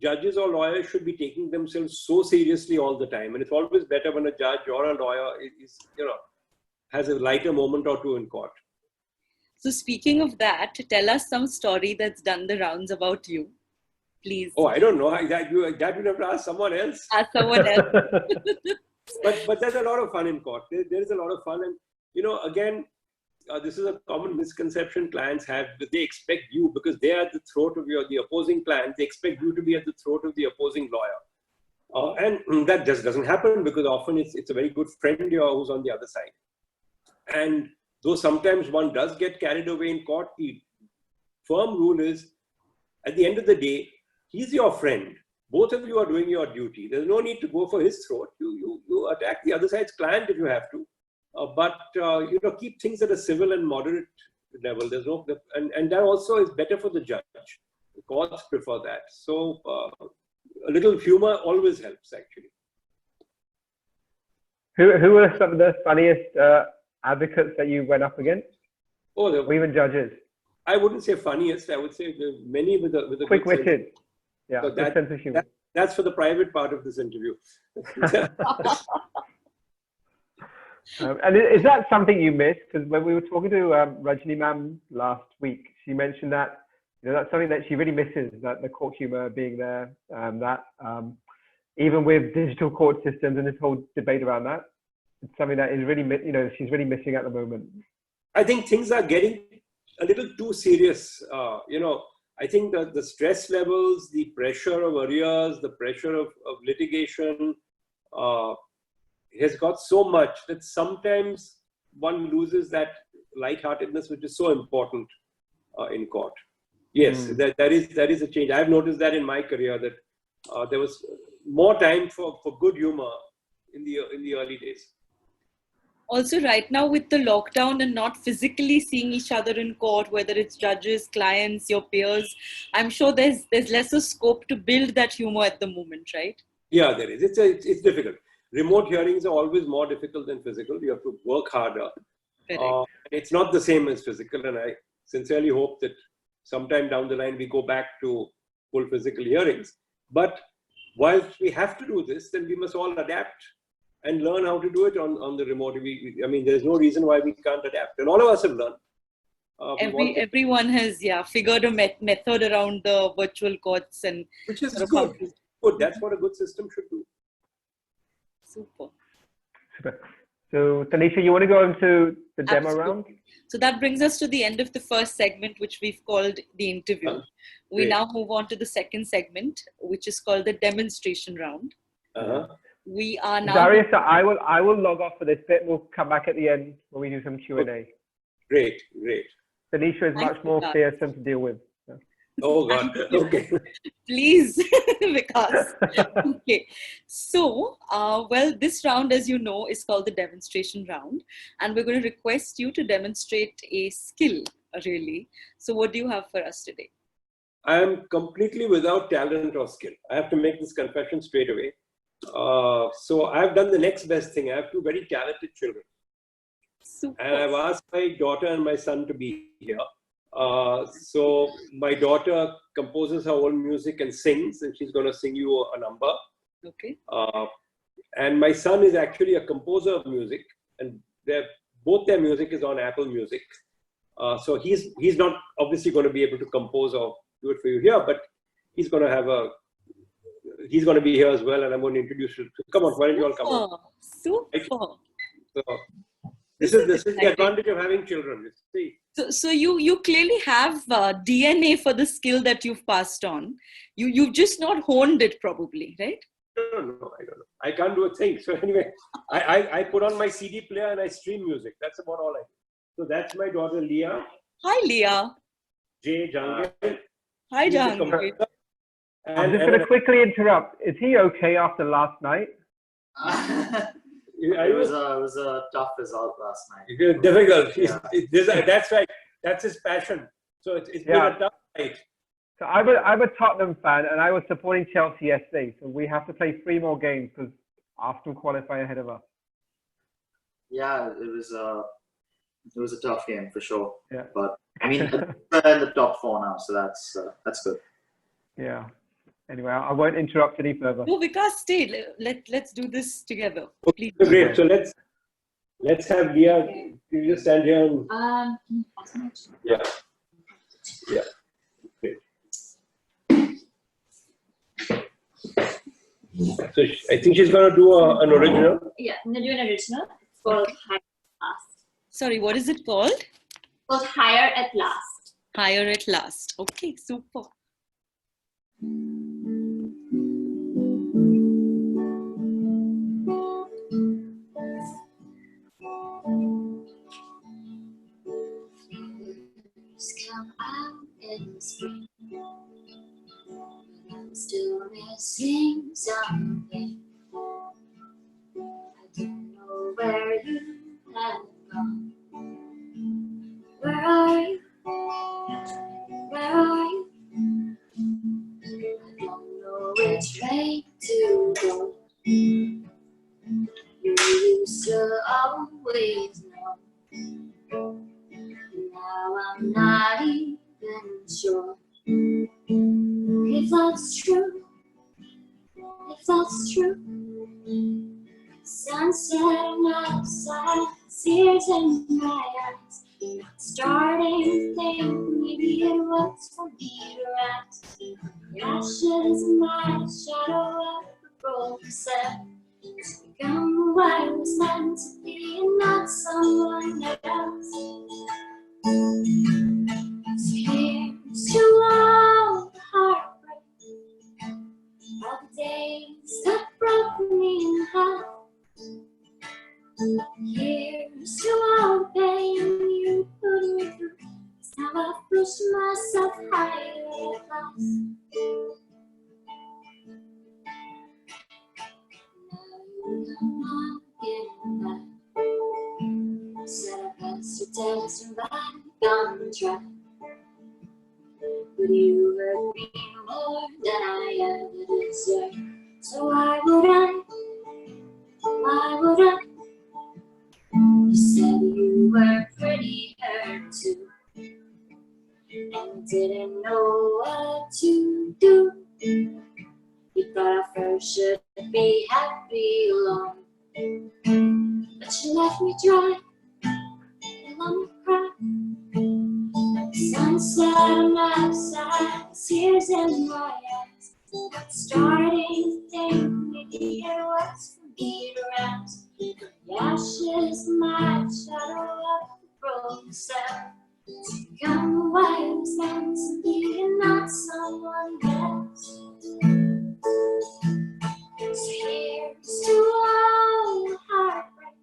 judges or lawyers should be taking themselves so seriously all the time. And it's always better when a judge or a lawyer is has a lighter moment or two in court. So speaking of that, tell us some story that's done the rounds about you, please. Oh, I don't know. That you have to ask someone else. Ask someone else. but there's a lot of fun in court. There is a lot of fun. And, again, this is a common misconception clients have, that they expect you, because they are at the throat of the opposing client, they expect you to be at the throat of the opposing lawyer. And that just doesn't happen, because often it's a very good friend who's on the other side. And though sometimes one does get carried away in court, the firm rule is, at the end of the day, he's your friend. Both of you are doing your duty. There's no need to go for his throat. You attack the other side's client if you have to. But keep things at a civil and moderate level. There's no, and that also is better for the judge. The courts prefer that. So a little humor always helps, actually. Who are some of the funniest advocates that you went up against? Or even judges? I wouldn't say funniest. I would say many with a quick-witted. Yeah, so good sense of humor. That's for the private part of this interview. And is that something you miss? Because when we were talking to Rajni ma'am last week, she mentioned that that's something that she really misses, that the court humor being there, that even with digital court systems and this whole debate around that, it's something that is really, she's really missing at the moment. I think things are getting a little too serious. I think that the stress levels, the pressure of arrears, the pressure of litigation, has got so much that sometimes one loses that lightheartedness, which is so important in court. Yes, that is a change. I've noticed that in my career that there was more time for good humor in the early days. Also, right now with the lockdown and not physically seeing each other in court, whether it's judges, clients, your peers, I'm sure there's lesser scope to build that humor at the moment, right? Yeah, there is. It's difficult. Remote hearings are always more difficult than physical. You have to work harder. It's not the same as physical, and I sincerely hope that sometime down the line we go back to full physical hearings. But whilst we have to do this, then we must all adapt and learn how to do it on the remote. I mean, there's no reason why we can't adapt, and all of us have learned. Everyone has figured a method around the virtual courts, and which is good. Good. That's what a good system should do. Super. So, Tanisha, you want to go into the demo round? So that brings us to the end of the first segment, which we've called the interview. We now move on to the second segment, which is called the demonstration round. We are now. Darius, I will log off for this bit. We'll come back at the end when we do some Q&A. Great. Tanisha is much more fearsome to deal with. So. Oh God. Okay. Please, Vikas. Okay. So, well, this round, as you know, is called the demonstration round, and we're going to request you to demonstrate a skill, really. So, what do you have for us today? I am completely without talent or skill. I have to make this confession straight away. So I've done the next best thing. I have two very talented children. Super. And I've asked my daughter and my son to be here. So my daughter composes her own music and sings, and she's going to sing you a number. Okay. And my son is actually a composer of music, and both their music is on Apple Music. So he's not obviously going to be able to compose or do it for you here, but he's going to be here as well, and I'm going to introduce you. Come on, why don't you all come on? Super. So this is the advantage of having children. You see. So you clearly have DNA for the skill that you've passed on. You've just not honed it, probably, right? No, I don't know. I can't do a thing. So anyway, I put on my CD player and I stream music. That's about all I do. So that's my daughter Leah. Hi, Leah. Jay Jangir. Hi, Jangir. I'm just going to quickly interrupt. Is he okay after last night? It was a tough result last night. It was difficult. Yeah. That's right. That's his passion. So it's been a tough night. So I'm a Tottenham fan, and I was supporting Chelsea yesterday. So we have to play 3 more games because Arsenal qualify ahead of us. Yeah, it was a tough game for sure. Yeah. But I mean, we're in the top 4 now, so that's good. Yeah. Anyway, I won't interrupt any further. No, Vikas, stay. Let's do this together. Okay, great. So let's have Leah. You just stand here and. Yeah. Great. So I think she's going to do an original. Yeah, I'm going to do an original. It's called Higher at Last. Sorry, what is it called? It's called Higher at Last. Higher at Last. Okay, super. Come out in the spring. I'm still missing something. I don't know where you have gone. Where are you? Where are you? I don't know which way to go. You used to always know. Now I'm not even sure if that's true, if that's true. Sunset outside, tears in my eyes. Starting to think maybe it was for me to rise. The ashes in my shadow of the broken set. Become who I was meant to be and not someone else. So here's to all the heartbreak, all the days that broke me in half. Here's to all the pain you put me through. 'Cause now I've pushed myself higher. us. Now you're not getting back. Said I passed your text and back on track. But you hurt me more than I ever deserved. So why would I? Why would I? You said you were pretty hurt too, and didn't know what to do. You thought I first should be happy alone, but you left me dry, you let me cry. Sunset on my side, tears in my eyes. Starting to think maybe it was for me to rise. The ashes might shadow up the broken self. To come away was meant to be and not someone else. So here's to all the heartbreak,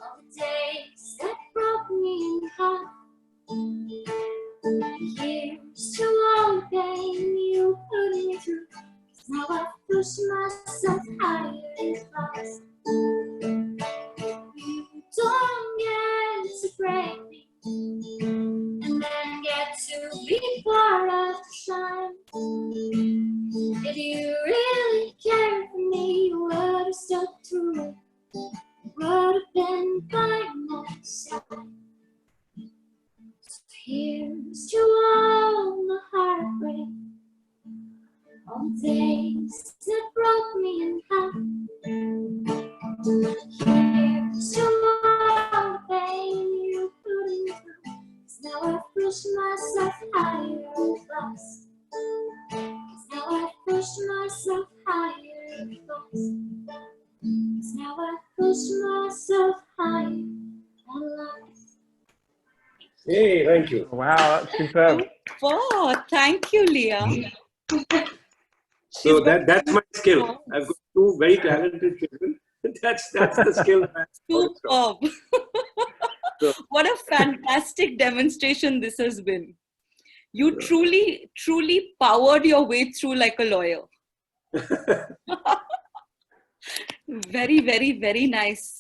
all the days that broke me in half. Here's to all the pain you put me through. 'Cause now I push myself higher and fast. You don't get to break me and then get to be part of the shine. If you really cared for me, you would have stuck through it. You would have been by my side. Here's to all the heartbreak, all the days that broke me in half. Here's to all the pain you put me through. 'Cause now I push myself higher and fast. 'Cause now I push myself higher and fast. 'Cause now I push myself higher and fast. Hey, thank you. Wow, that's superb. Oh, thank you, Leah. So that's my skill. I've got two very talented children. That's the skill. Superb. What a fantastic demonstration this has been. You truly powered your way through like a lawyer. Very, very, very nice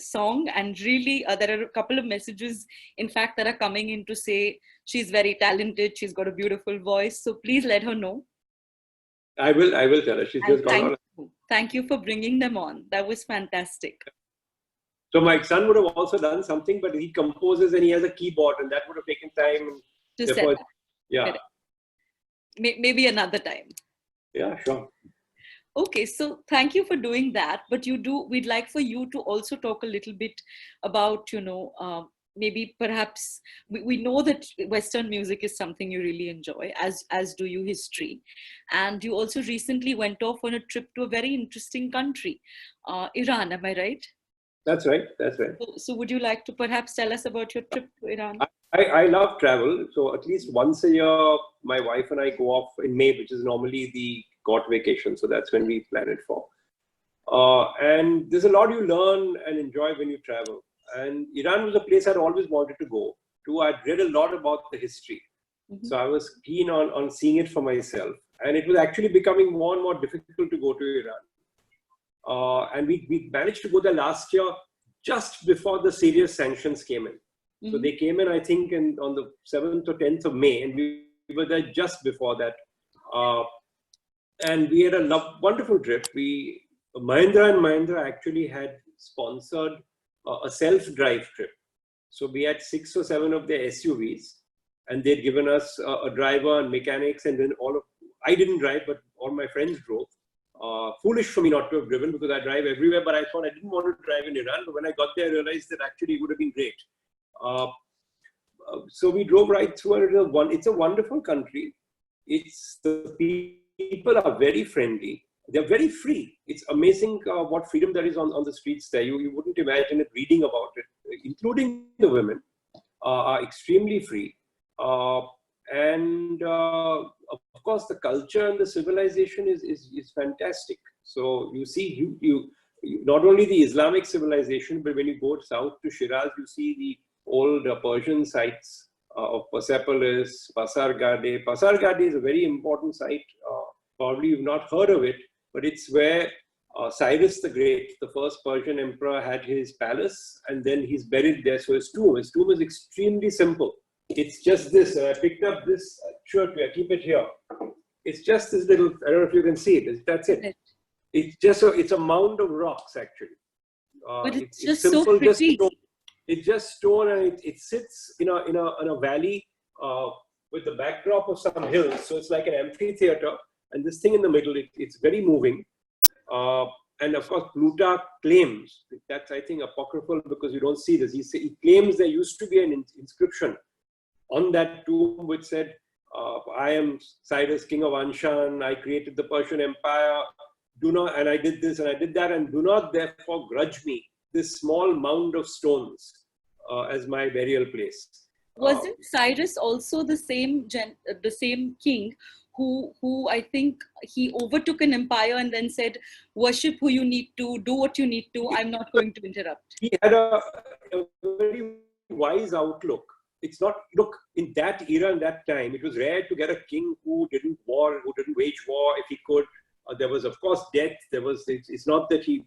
song. And really, there are a couple of messages, in fact, that are coming in to say she's very talented. She's got a beautiful voice. So please let her know. I will tell her. She's just gone on. Thank you for bringing them on. That was fantastic. So my son would have also done something, but he composes and he has a keyboard, and that would have taken time. To set up. Yeah. Maybe another time. Yeah, sure. Okay, so thank you for doing that. But we'd like for you to also talk a little bit about, maybe perhaps we know that Western music is something you really enjoy, as do you history. And you also recently went off on a trip to a very interesting country, Iran, am I right? That's right. That's right. So would you like to perhaps tell us about your trip to Iran? I love travel. So at least once a year, my wife and I go off in May, which is normally the court vacation. So that's when we plan it for. And there's a lot you learn and enjoy when you travel. And Iran was a place I'd always wanted to go to. I'd read a lot about the history. Mm-hmm. So I was keen on seeing it for myself. And it was actually becoming more and more difficult to go to Iran. And we managed to go there last year, just before the serious sanctions came in. Mm-hmm. So they came in, I think, on the 7th or 10th of May, and we were there just before that. And we had a wonderful trip. Mahindra & Mahindra actually had sponsored a self-drive trip. So we had 6 or 7 of their SUVs, and they'd given us a driver and mechanics, and then I didn't drive, but all my friends drove. Foolish for me not to have driven, because I drive everywhere, but I thought I didn't want to drive in Iran. But when I got there, I realized that actually it would have been great. So we drove right through, and it's a wonderful country. The people are very friendly. They're very free. It's amazing what freedom there is on the streets there. You wouldn't imagine it reading about it, including the women are extremely free. And of course, the culture and the civilization is fantastic. So you see, you not only the Islamic civilization, but when you go south to Shiraz, you see the old Persian sites. of Persepolis, Pasargade. Pasargade is a very important site. Probably you've not heard of it, but it's where Cyrus the Great, the first Persian emperor, had his palace, and then he's buried there. So his tomb is extremely simple. It's just this. I picked up this shirt. I keep it here. It's just this little. I don't know if you can see it. That's it. It's just it's a mound of rocks actually. But it's just simple, so pretty. It's just stone, and it sits in a valley with the backdrop of some hills. So it's like an amphitheater, and this thing in the middle. It's very moving. And of course, Plutarch claims, that's I think apocryphal because you don't see this. He claims there used to be an inscription on that tomb which said, I am Cyrus, king of Anshan, I created the Persian Empire, and I did this and I did that, and do not therefore grudge me this small mound of stones as my burial place. Wasn't Cyrus also the same king who I think he overtook an empire and then said, worship who you need to, do what you need to, I'm not going to interrupt? He had a very wise outlook. It's not, look, in that era and that time, it was rare to get a king who didn't wage war if he could. There was, of course, death. It's not that he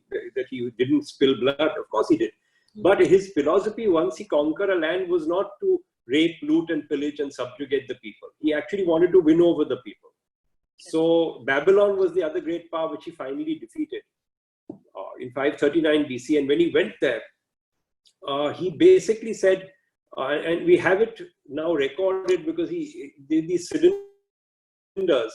didn't spill blood. Of course he did. But his philosophy, once he conquered a land, was not to rape, loot, and pillage and subjugate the people. He actually wanted to win over the people. So Babylon was the other great power which he finally defeated in 539 BC. And when he went there, he basically said, and we have it now recorded because he did these cylinders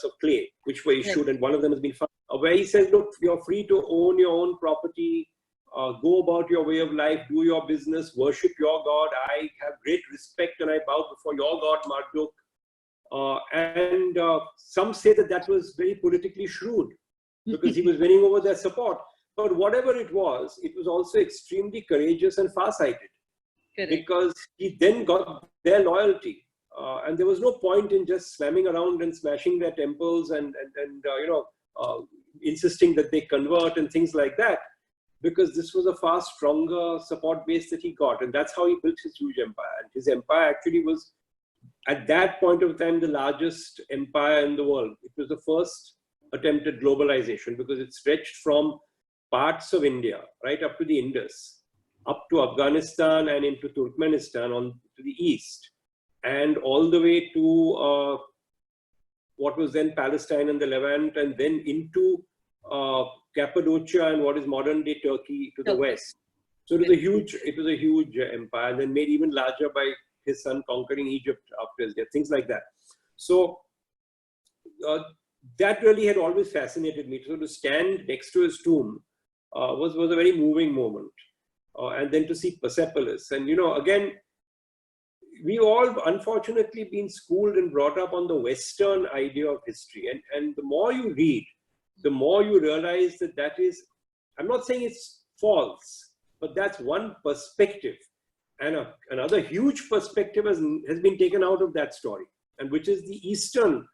of clay which were issued, and one of them has been found, where he says, look, you're free to own your own property, go about your way of life, do your business, worship your God. I have great respect and I bow before your God, Marduk. And some say that was very politically shrewd because he was winning over their support. But whatever it was also extremely courageous and farsighted. Because he then got their loyalty. And there was no point in just slamming around and smashing their temples and insisting that they convert and things like that, because this was a far stronger support base that he got. And that's how he built his huge empire. And his empire actually was, at that point of time, the largest empire in the world. It was the first attempt at globalization because it stretched from parts of India right up to the Indus, up to Afghanistan and into Turkmenistan to the east, and all the way to what was then Palestine and the Levant, and then into Cappadocia and what is modern day Turkey to the west. So it was a huge empire, and then made even larger by his son conquering Egypt after his death, things like that. So that really had always fascinated me. So to stand next to his tomb was a very moving moment. And then to see Persepolis. And, again, we've all unfortunately been schooled and brought up on the Western idea of history. And the more you read, the more you realize that is, I'm not saying it's false, but that's one perspective. And another huge perspective has been taken out of that story, and which is the Eastern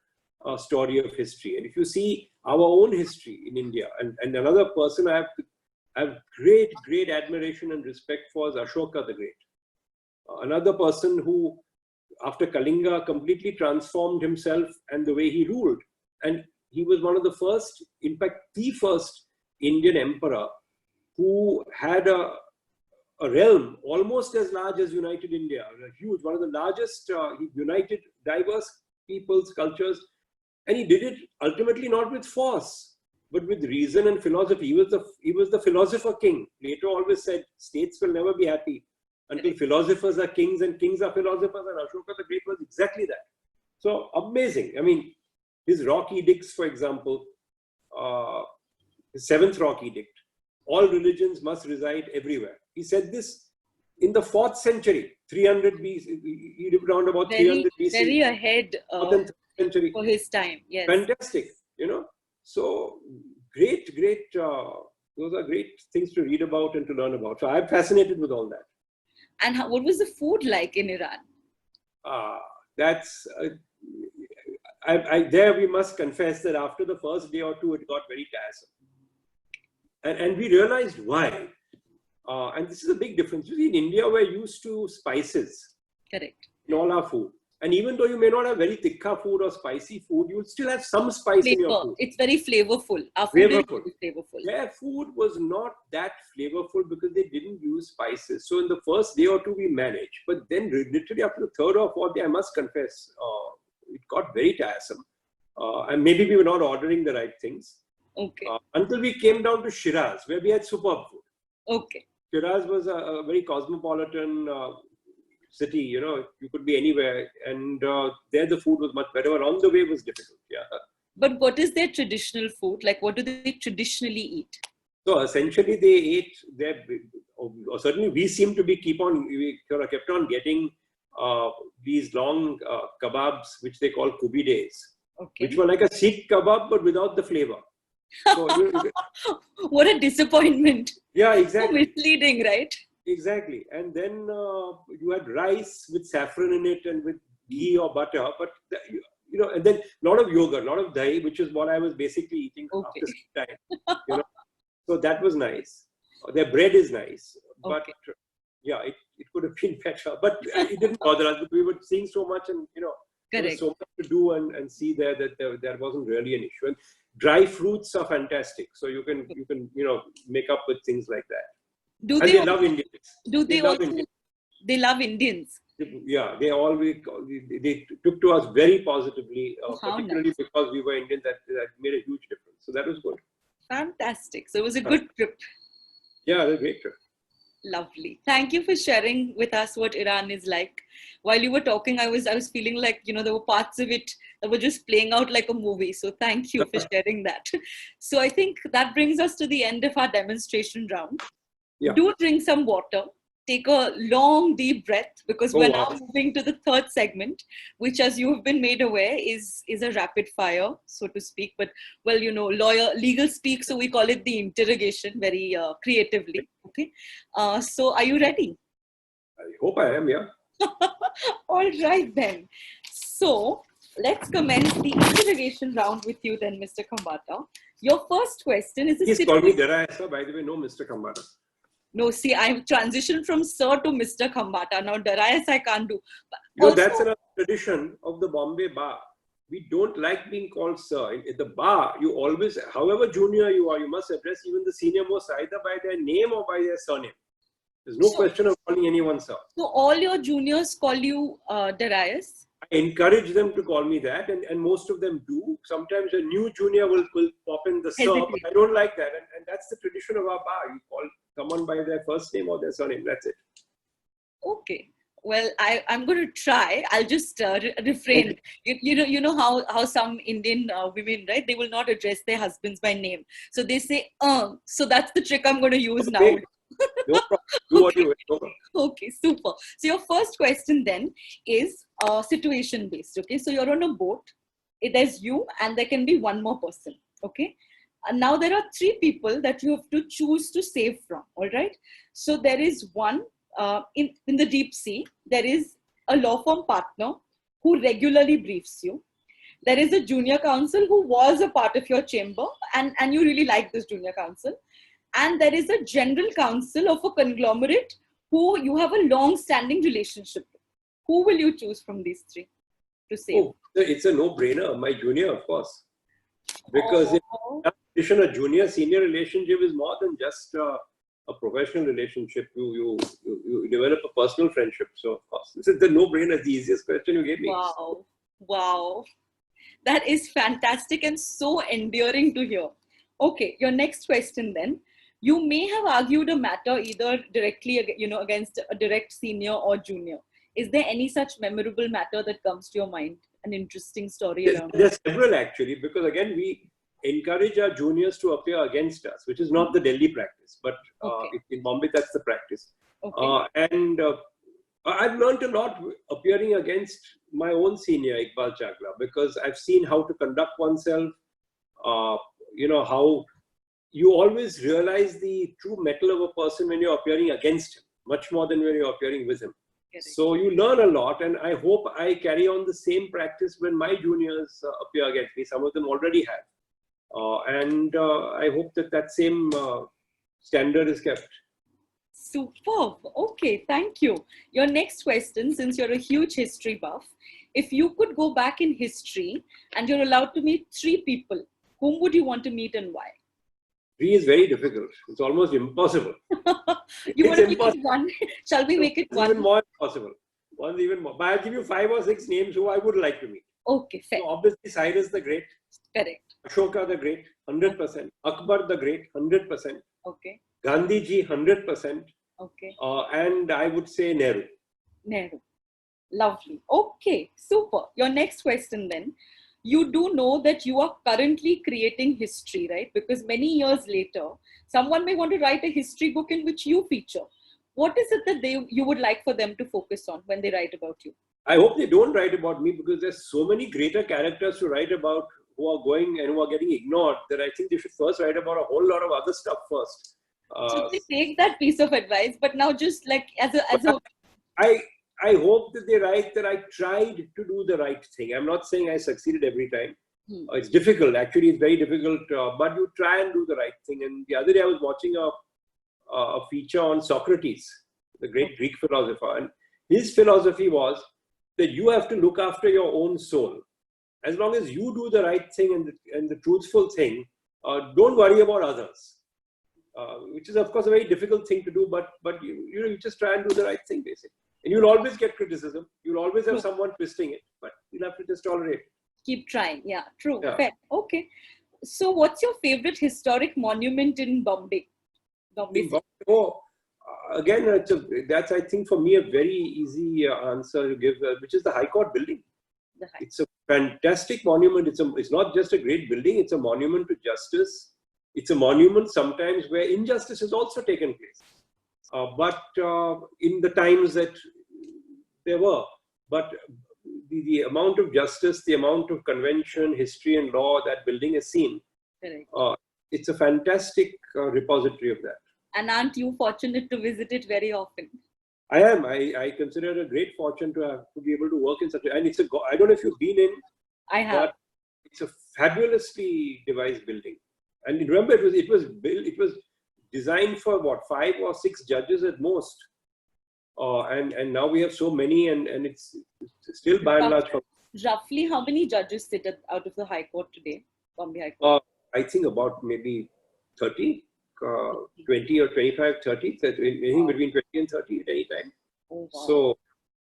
story of history. And if you see our own history in India, and another person I have great admiration and respect for is Ashoka the Great. Another person who, after Kalinga, completely transformed himself and the way he ruled. And he was one of the first, in fact, the first Indian emperor who had a realm almost as large as United India, one of the largest. He united diverse peoples, cultures, and he did it ultimately not with force, but with reason and philosophy. He was the philosopher king. Plato always said, states will never be happy until philosophers are kings and kings are philosophers, and Ashoka the Great was exactly that. So amazing. I mean, his rock edicts, for example, his 7th rock edict, all religions must reside everywhere. He said this in the 4th century, 300 BC. He lived around about 300 BC. Very ahead century. For his time. Yes. Fantastic, So great. Those are great things to read about and to learn about. So I'm fascinated with all that. And what was the food like in Iran? That's there we must confess that after the first day or two, it got very tiresome. And we realized why. And this is a big difference. You see, in India, we're used to spices. Correct. in all our food. And even though you may not have very tikka food or spicy food, you will still have some spice in your food. It's very flavorful. Our food is very flavorful. Their food was not that flavorful because they didn't use spices. So in the first day or two, we managed. But then literally after the third or fourth day, I must confess, it got very tiresome. And maybe we were not ordering the right things. Okay. Until we came down to Shiraz, where we had superb food. Okay. Shiraz was a very cosmopolitan city, you know, you could be anywhere, and there the food was much better. On the way it was difficult, yeah. But what is their traditional food? Like, what do they traditionally eat? So essentially, they ate their, or certainly we seem to be kept on getting these long kebabs, which they call kubides, which were like a Sikh kebab but without the flavor. So, what a disappointment! Yeah, exactly. So misleading, right? Exactly. And then you had rice with saffron in it and with ghee or butter, but you know, and then a lot of yogurt, a lot of dahi, which is what I was basically eating after some time. You know? So that was nice. Their bread is nice, but yeah, it could have been better, but it didn't bother us. We were seeing so much, and you know, there was so much to do and see there that there wasn't really an issue. And dry fruits are fantastic, so you can you know, make up with things like that. They love Indians. Do they also? They love Indians. Yeah, they took to us very positively, particularly because we were Indian. That made a huge difference. So that was good. Fantastic. So it was a good trip. Yeah, it was a great trip. Lovely. Thank you for sharing with us what Iran is like. While you were talking, I was feeling like, you know, there were parts of it that were just playing out like a movie. So thank you for sharing that. So I think that brings us to the end of our demonstration round. Yeah. Do drink some water. Take a long, deep breath, because we're now moving to the third segment, which, as you have been made aware, is a rapid fire, so to speak. But, well, you know, legal speak, so we call it the interrogation very creatively. Okay. So are you ready? I hope I am, yeah. All right, then. So let's commence the interrogation round with you then, Mr. Khambata. Your first question is... Please call me Darius, by the way, no Mr. Khambata. No, see, I've transitioned from Sir to Mr. Khambata. Now, Darius, I can't do. No, that's another tradition of the Bombay bar. We don't like being called Sir. In the bar, you always, however junior you are, you must address even the senior most either by their name or by their surname. There's no question of calling anyone Sir. So, all your juniors call you Darius? I encourage them to call me that, and most of them do. Sometimes a new junior will pop in the Sir, but I don't like that. And that's the tradition of our bar. You call someone by their first name or their surname. That's it. Okay. Well, I'm going to try. I'll just refrain. You know how some Indian women, right? They will not address their husbands by name. So they say, so that's the trick I'm going to use now. No problem. Do what you wish. No problem. Okay, super. So your first question then is situation based. Okay, so you're on a boat. There's you and there can be one more person. Okay. And now there are three people that you have to choose to save from. All right. So there is one in the deep sea. There is a law firm partner who regularly briefs you. There is a junior counsel who was a part of your chamber and you really like this junior counsel. And there is a general counsel of a conglomerate who you have a long-standing relationship with. Who will you choose from these three to save? Oh, it's a no-brainer. My junior, of course. Because in addition, a junior-senior relationship is more than just a professional relationship. You develop a personal friendship. So, of course, this is the no-brainer, the easiest question you gave me. Wow. Wow. That is fantastic and so endearing to hear. Okay, your next question then. You may have argued a matter either directly, you know, against a direct senior or junior. Is there any such memorable matter that comes to your mind? An interesting story around? There's several actually, because again, we encourage our juniors to appear against us, which is not the Delhi practice, but in Bombay, that's the practice. And I've learned a lot appearing against my own senior, Iqbal Chagla, because I've seen how to conduct oneself, you know, how you always realize the true mettle of a person when you're appearing against him, much more than when you're appearing with him. So you learn a lot, and I hope I carry on the same practice when my juniors appear against me. Some of them already have. And I hope that same standard is kept. Superb. Okay, thank you. Your next question, since you're a huge history buff, if you could go back in history and you're allowed to meet 3 people, whom would you want to meet and why? 3 is very difficult. It's almost impossible. You want It's to make it impossible. 1? Shall we make it It's 1? even more impossible. One's even more. But I'll give you 5 or 6 names who I would like to meet. Okay, fair. So obviously, Cyrus the Great, Correct. Ashoka the Great, 100%. Akbar the Great, 100%. Okay. Gandhi ji, 100%. Okay. And I would say Nehru. Nehru. Lovely. Okay, super. Your next question then. You do know that you are currently creating history, right? Because many years later, someone may want to write a history book in which you feature. What is it that you would like for them to focus on when they write about you? I hope they don't write about me because there's so many greater characters to write about who are going and who are getting ignored that I think they should first write about a whole lot of other stuff first. So they take that piece of advice, but now just like as a I hope that they write that I tried to do the right thing. I'm not saying I succeeded every time. It's difficult. Actually, it's very difficult. But you try and do the right thing. And the other day I was watching a feature on Socrates, the great Greek philosopher. And his philosophy was that you have to look after your own soul. As long as you do the right thing and the truthful thing, don't worry about others. Which is, of course, a very difficult thing to do. But you just try and do the right thing, basically. And you'll always get criticism. You'll always have someone twisting it, but you'll have to just tolerate it. Keep trying. Yeah, true. Yeah. Fair. Okay. So what's your favorite historic monument in Bombay? Again, that's, I think, for me, a very easy answer to give, which is the High Court building. It's a fantastic monument. It's not just a great building. It's a monument to justice. It's a monument sometimes where injustice has also taken place. But in the times that there were, but the amount of justice, the amount of convention, history and law that building has seen, it's a fantastic repository of that. And aren't you fortunate to visit it very often? I am. I consider it a great fortune to be able to work in such a, and I don't know if you've been in. I have. But it's a fabulously devised building. And remember, it was designed for what, 5 or 6 judges at most, and now we have so many, and it's still by and large. Roughly, how many judges sit out of the High Court today, Bombay High Court? I think about maybe 30, 20 or 25, 30. Anything between 20 and 30 at any time. Oh, wow. So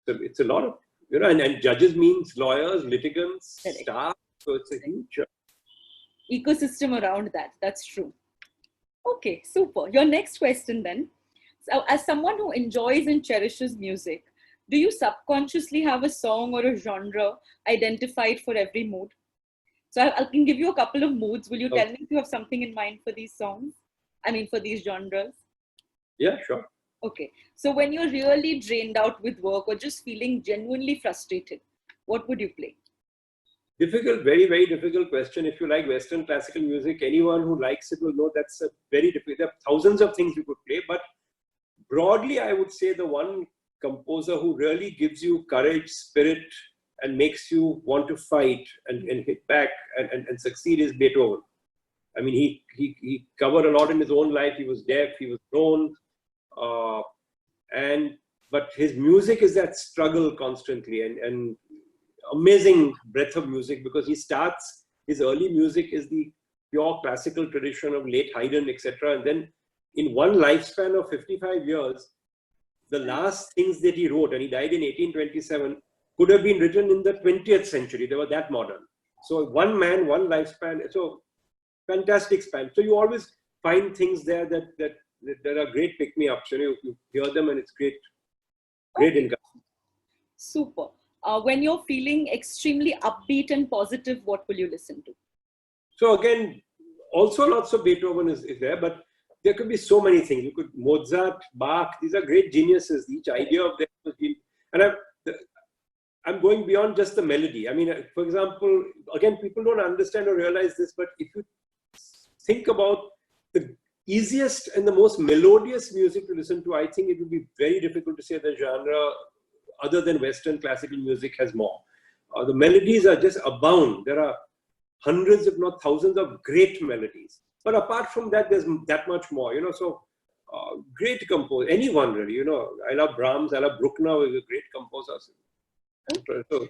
it's a lot of, and judges means lawyers, litigants, staff. So it's a huge ecosystem around that. That's true. Okay, super. Your next question then. So as someone who enjoys and cherishes music, do you subconsciously have a song or a genre identified for every mood? So I can give you a couple of moods. Will you tell me if you have something in mind for these songs? I mean, for these genres? Yeah, sure. Okay. So when you're really drained out with work or just feeling genuinely frustrated, what would you play? Difficult, very, very difficult question. If you like Western classical music, anyone who likes it will know that's a very difficult. There are thousands of things you could play, but broadly, I would say the one composer who really gives you courage, spirit, and makes you want to fight and hit back and succeed is Beethoven. I mean, he covered a lot in his own life. He was deaf, he was known, but his music is that struggle constantly and amazing breadth of music, because his early music is the pure classical tradition of late Haydn, etc. And then in one lifespan of 55 years, the last things that he wrote, and he died in 1827, could have been written in the 20th century. They were that modern. So one man, one lifespan. So fantastic span. So you always find things there that are great pick-me-ups. You hear them and it's great income. Super. When you're feeling extremely upbeat and positive, what will you listen to? So again, also lots of Beethoven is there, but there could be so many things. You could Mozart, Bach. These are great geniuses. Each idea of them was been, and I'm going beyond just the melody. I mean, for example, again, people don't understand or realize this, but if you think about the easiest and the most melodious music to listen to, I think it would be very difficult to say the genre other than Western classical music has more. The melodies are just abound. There are hundreds, if not thousands, of great melodies. But apart from that, there's that much more. So Great composer, anyone really, I love Brahms, I love Bruckner, who is a great composer. So,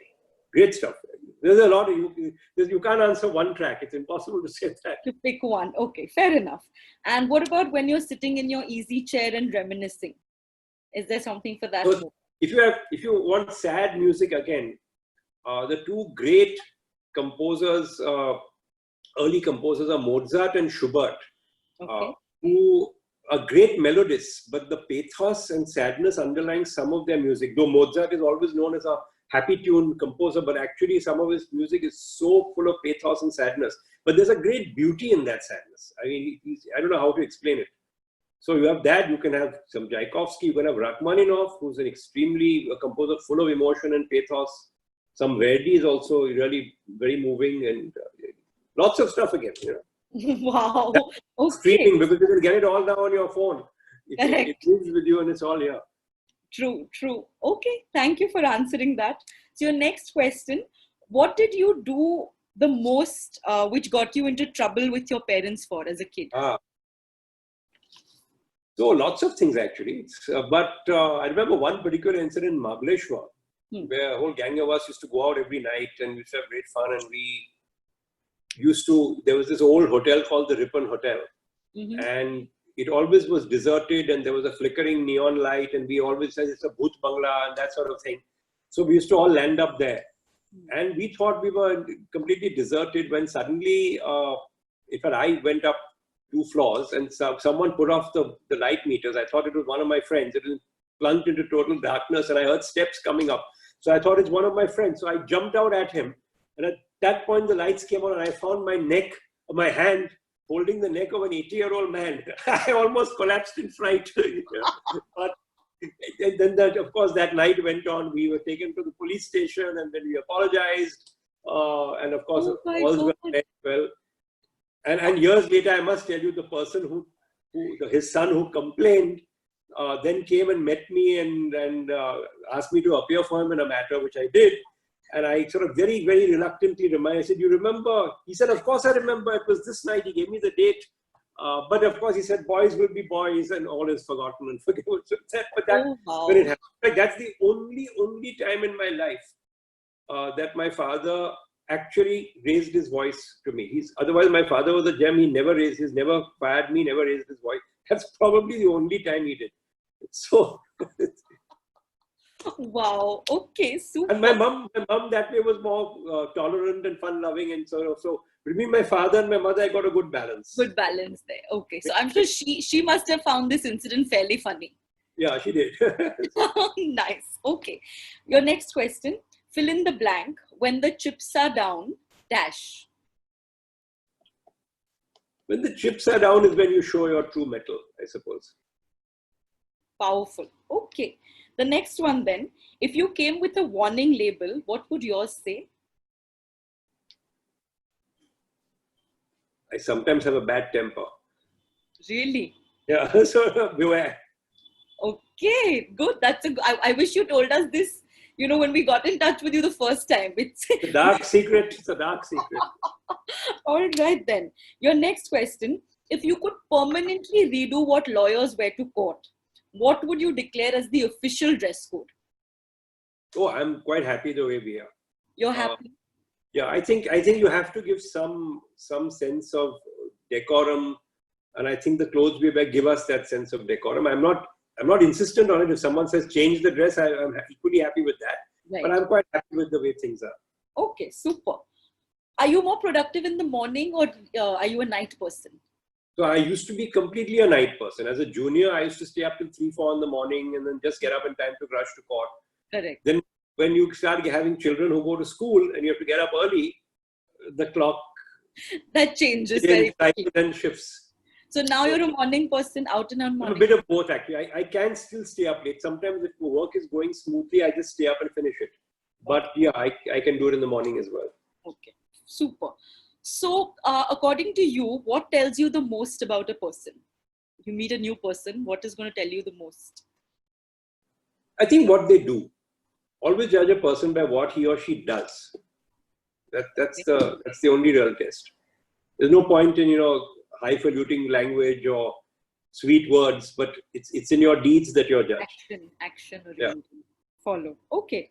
great stuff. There's a lot of, you can't answer one track. It's impossible to say that. To pick one. Okay, fair enough. And what about when you're sitting in your easy chair and reminiscing? Is there something for that? So, if you want sad music again, the two great composers, early composers are Mozart and Schubert, who are great melodists, but the pathos and sadness underlying some of their music, though Mozart is always known as a happy tune composer, but actually some of his music is so full of pathos and sadness. But there's a great beauty in that sadness. I mean, I don't know how to explain it. So you have that, you can have some Tchaikovsky, you can have Rachmaninoff, who's an a composer full of emotion and pathos. Some Verdi is also really very moving, and lots of stuff again, Wow. Okay. Streaming, because you can get it all now on your phone. It lives with you and it's all here. True. Okay, thank you for answering that. So your next question, what did you do the most which got you into trouble with your parents for as a kid? So lots of things actually. But I remember one particular incident in Maharashtra, where a whole gang of us used to go out every night and we used to have great fun, and there was this old hotel called the Ripon Hotel, and it always was deserted, and there was a flickering neon light, and we always said it's a Bhoot Bangla and that sort of thing. So we used to all land up there, and we thought we were completely deserted when suddenly, in fact, I went up 2 floors and someone put off the light meters. I thought it was one of my friends. It was plunged into total darkness, and I heard steps coming up. So I thought it's one of my friends. So I jumped out at him, and at that point the lights came on, and I found my hand holding the neck of an 80-year-old man. I almost collapsed in fright. But then of course that night went on. We were taken to the police station, and then we apologized. And of course, all's well. And years later, I must tell you, the person his son who complained, then came and met me and asked me to appear for him in a matter, which I did. And I sort of very, very reluctantly reminded, I said, you remember? He said, of course I remember. It was this night. He gave me the date. But of course, he said, boys will be boys, and all is forgotten and forgiven. So when it happened, like, that's the only time in my life that my father actually raised his voice to me. Otherwise, my father was a gem. He never fired me, never raised his voice. That's probably the only time he did. So wow. Okay. Super. And my mom that way was more tolerant and fun-loving, and so between my father and my mother, I got a good balance. Good balance there. Okay. So I'm sure she must have found this incident fairly funny. Yeah, she did. Nice. Okay. Your next question. Fill in the blank. When the chips are down, dash. When the chips are down is when you show your true mettle, I suppose. Powerful. Okay. The next one then. If you came with a warning label, what would yours say? I sometimes have a bad temper. Really? Yeah, so beware. Okay, good. I wish you told us this, when we got in touch with you the first time. It's a dark secret. It's a dark secret. All right then. Your next question. If you could permanently redo what lawyers wear to court, what would you declare as the official dress code? Oh, I'm quite happy the way we are. You're happy? Yeah, I think you have to give some sense of decorum, and I think the clothes we wear give us that sense of decorum. I'm not insistent on it. If someone says change the dress, I'm equally happy with that. Right. But I'm quite happy with the way things are. Okay, super. Are you more productive in the morning, or are you a night person? So I used to be completely a night person. As a junior, I used to stay up till 3-4 in the morning and then just get up in time to rush to court. Correct. Then when you start having children who go to school and you have to get up early, the clock that changes very quickly. Then shifts. So now you're a morning person, out and out morning. A bit of both actually. I can still stay up late. Sometimes if the work is going smoothly, I just stay up and finish it. But yeah, I can do it in the morning as well. Okay, super. So according to you, what tells you the most about a person? You meet a new person, what is going to tell you the most? I think what they do. Always judge a person by what he or she does. That's the only real test. There's no point in highfalutin language or sweet words, but it's in your deeds that you're judged. Action oriented. Follow. Okay.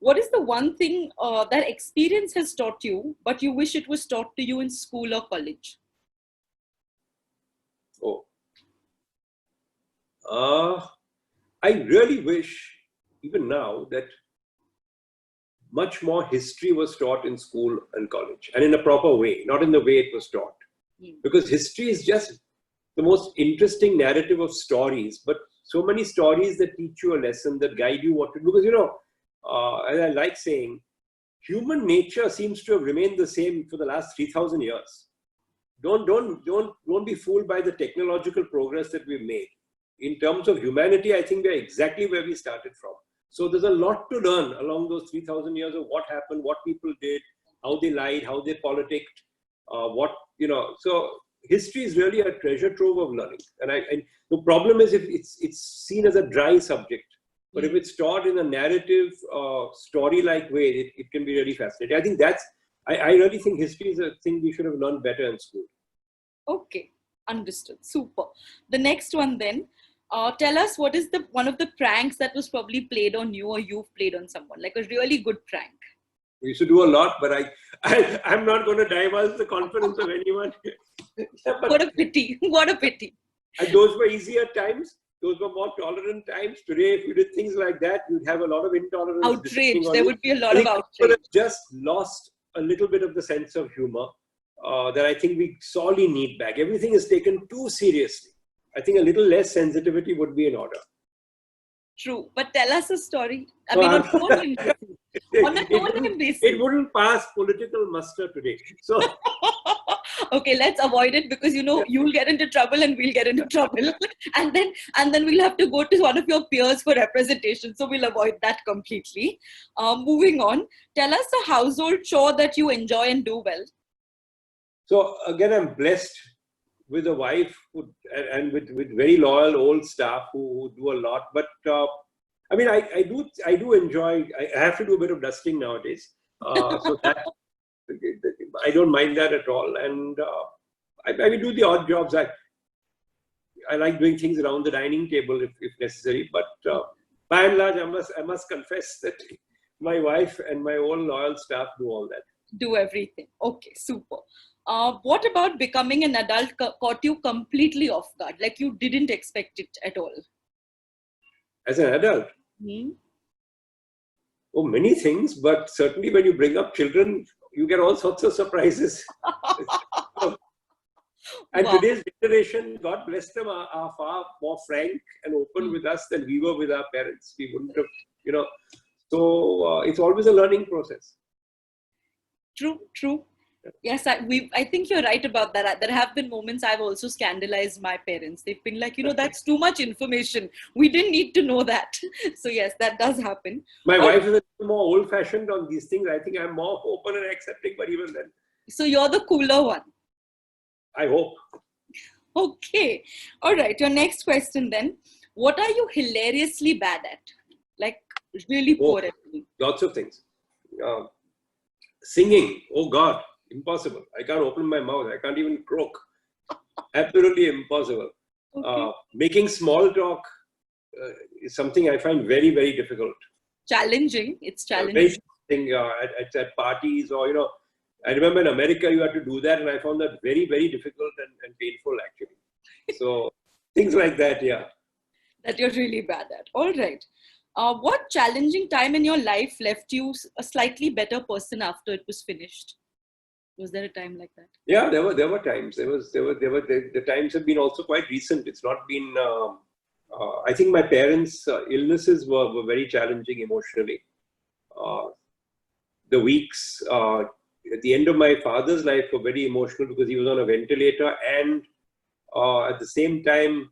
What is the one thing that experience has taught you, but you wish it was taught to you in school or college? I really wish, even now, that much more history was taught in school and college, and in a proper way, not in the way it was taught. Because history is just the most interesting narrative of stories, but so many stories that teach you a lesson, that guide you what to do. Because, as I like saying, human nature seems to have remained the same for the last 3,000 years. Don't be fooled by the technological progress that we've made. In terms of humanity, I think we're exactly where we started from. So there's a lot to learn along those 3,000 years of what happened, what people did, how they lied, how they politicked, So history is really a treasure trove of learning. And the problem is if it's seen as a dry subject, but if it's taught in a narrative, story-like way, it can be really fascinating. I think I really think history is a thing we should have learned better in school. Okay, understood. Super. The next one then, tell us what is one of the pranks that was probably played on you or you've played on someone, like a really good prank. We used to do a lot, but I'm not going to divulge the confidence of anyone. What a pity. What a pity. And those were easier times. Those were more tolerant times. Today, if you did things like that, you'd have a lot of intolerance. Outrage. There would be a lot of outrage. People have just lost a little bit of the sense of humor that I think we sorely need back. Everything is taken too seriously. I think a little less sensitivity would be in order. True. But tell us a story. I mean, on a no-name basis. It wouldn't pass political muster today. So... Okay, let's avoid it because you'll get into trouble and we'll get into trouble, and then we'll have to go to one of your peers for representation. So we'll avoid that completely. Moving on, tell us a household chore that you enjoy and do well. So again, I'm blessed with a wife and with very loyal old staff who do a lot. But I mean, I do enjoy. I have to do a bit of dusting nowadays. So that. I don't mind that at all, and I do the odd jobs. I like doing things around the dining table if necessary, but by and large, I must confess that my wife and my own loyal staff do all that. Do everything. Okay, super. What about becoming an adult caught you completely off guard, like you didn't expect it at all? As an adult? Oh, many things, but certainly when you bring up children, you get all sorts of surprises. And today's generation, God bless them, are far more frank and open with us than we were with our parents. We wouldn't have, So it's always a learning process. True. Yes, I think you're right about that. There have been moments I've also scandalized my parents. They've been like, that's too much information. We didn't need to know that. So yes, that does happen. My wife is a little more old-fashioned on these things. I think I'm more open and accepting, but even then. So you're the cooler one. I hope. Okay. All right. Your next question then. What are you hilariously bad at? Like really poor at? Lots of things. Singing. Oh God. Impossible. I can't open my mouth. I can't even croak. Absolutely impossible. Okay. Making small talk is something I find very, very difficult. Challenging. It's challenging. At parties or, I remember in America you had to do that and I found that very, very difficult and painful actually. So things like that, yeah. That you're really bad at. All right. What challenging time in your life left you a slightly better person after it was finished? Was there a time like that? Yeah, there were times. The times have been also quite recent. It's not been. I think my parents' illnesses were very challenging emotionally. The weeks at the end of my father's life were very emotional because he was on a ventilator, and at the same time,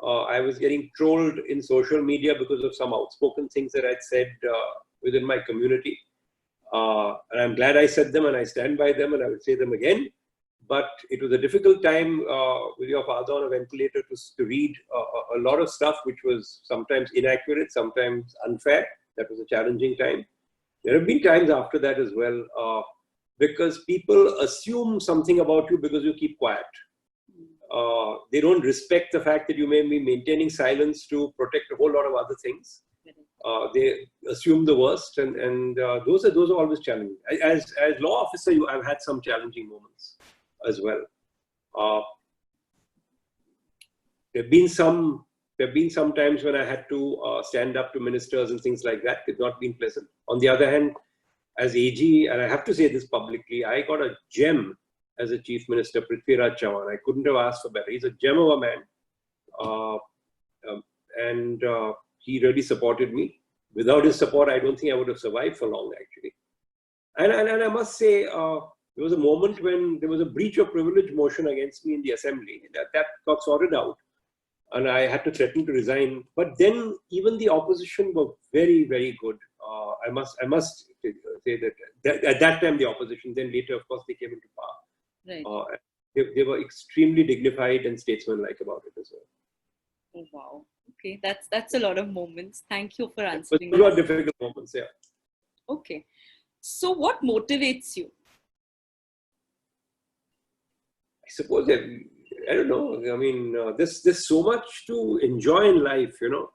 I was getting trolled in social media because of some outspoken things that I'd said within my community. And I'm glad I said them and I stand by them and I would say them again. But it was a difficult time with your father on a ventilator to read a lot of stuff which was sometimes inaccurate, sometimes unfair. That was a challenging time. There have been times after that as well because people assume something about you because you keep quiet. They don't respect the fact that you may be maintaining silence to protect a whole lot of other things. They assume the worst, and those are always challenging. As law officer, I've had some challenging moments as well. There've been some times when I had to stand up to ministers and things like that. It's not been pleasant. On the other hand, as AG, and I have to say this publicly, I got a gem as a chief minister, Prithviraj Chavan. I couldn't have asked for better. He's a gem of a man, and he really supported me. Without his support, I don't think I would have survived for long, actually. And I must say, there was a moment when there was a breach of privilege motion against me in the assembly. That got sorted out, and I had to threaten to resign. But then even the opposition were very, very good. I must say that at that time the opposition, then later, of course, they came into power. Right. They were extremely dignified and statesmanlike about it as well. Oh, wow. Okay, that's a lot of moments. Thank you for answering. Those are difficult moments, yeah. Okay. So what motivates you? I suppose that, I don't know. I mean, there's so much to enjoy in life, you know.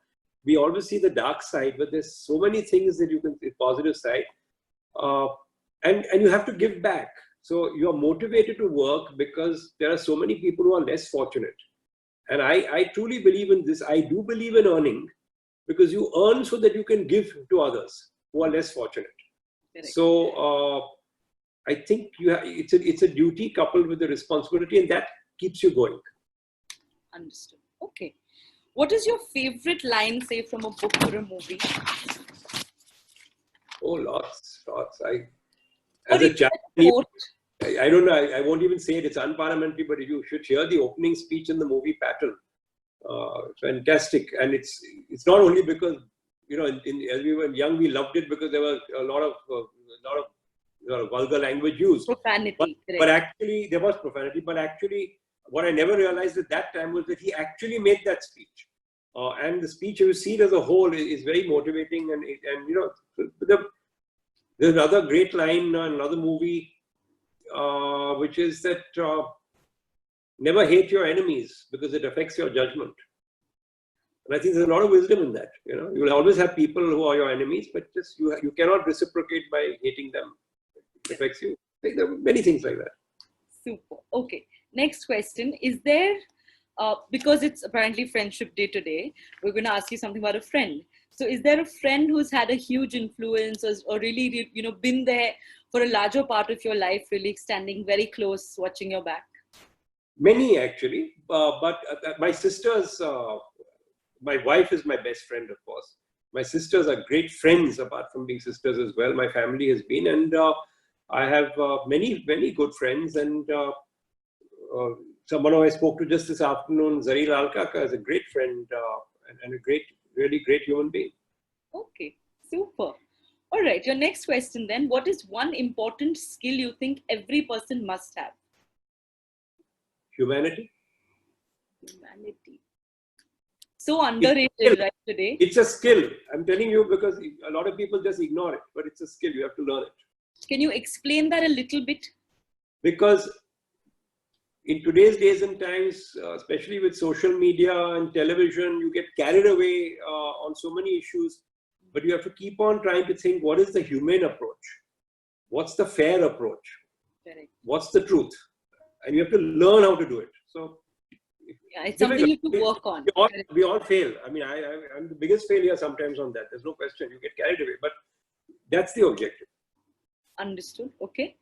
We always see the dark side, but there's so many things that you can see, positive side. And you have to give back. So you're motivated to work because there are so many people who are less fortunate. And I truly believe in this. I do believe in earning because you earn so that you can give to others who are less fortunate. Correct. So I think it's a duty coupled with the responsibility, and that keeps you going. Understood. Okay. What is your favorite line, say, from a book or a movie? Oh, lots. Or As a child, quote? I don't know. I won't even say it. It's unparliamentary, but you should hear the opening speech in the movie Pattern. Fantastic, and it's not only because, you know, as we were young, we loved it because there was a lot of vulgar language used. Profanity. But actually, there was profanity. But actually, what I never realized at that time was that he actually made that speech. And the speech, if you see it as a whole, is very motivating. And you know, there's another great line in another movie, which is that never hate your enemies because it affects your judgment. And I think there's a lot of wisdom in that. You know, you will always have people who are your enemies, but just you cannot reciprocate by hating them. It affects you. There are many things like that. Super. Okay. Next question. Is there, because it's apparently Friendship Day today, we're going to ask you something about a friend. So is there a friend who's had a huge influence or really, you know, been there for a larger part of your life, really standing very close, watching your back? Many, actually. But my sisters, my wife is my best friend, of course. My sisters are great friends, apart from being sisters as well. My family has been, and I have many good friends. And someone who I spoke to just this afternoon, Zareel Alkaka, is a great friend and a really great human being. Okay, super. All right, your next question then. What is one important skill you think every person must have? Humanity. Humanity. So underrated, right, today? It's a skill. I'm telling you because a lot of people just ignore it, but it's a skill. You have to learn it. Can you explain that a little bit? Because in today's days and times, especially with social media and television, you get carried away on so many issues, but you have to keep on trying to think, what is the humane approach? What's the fair approach? Correct. What's the truth? And you have to learn how to do it. So yeah, it's something you have to work on. We all fail. I mean, I'm the biggest failure sometimes on that. There's no question. You get carried away, but that's the objective. Understood. Okay.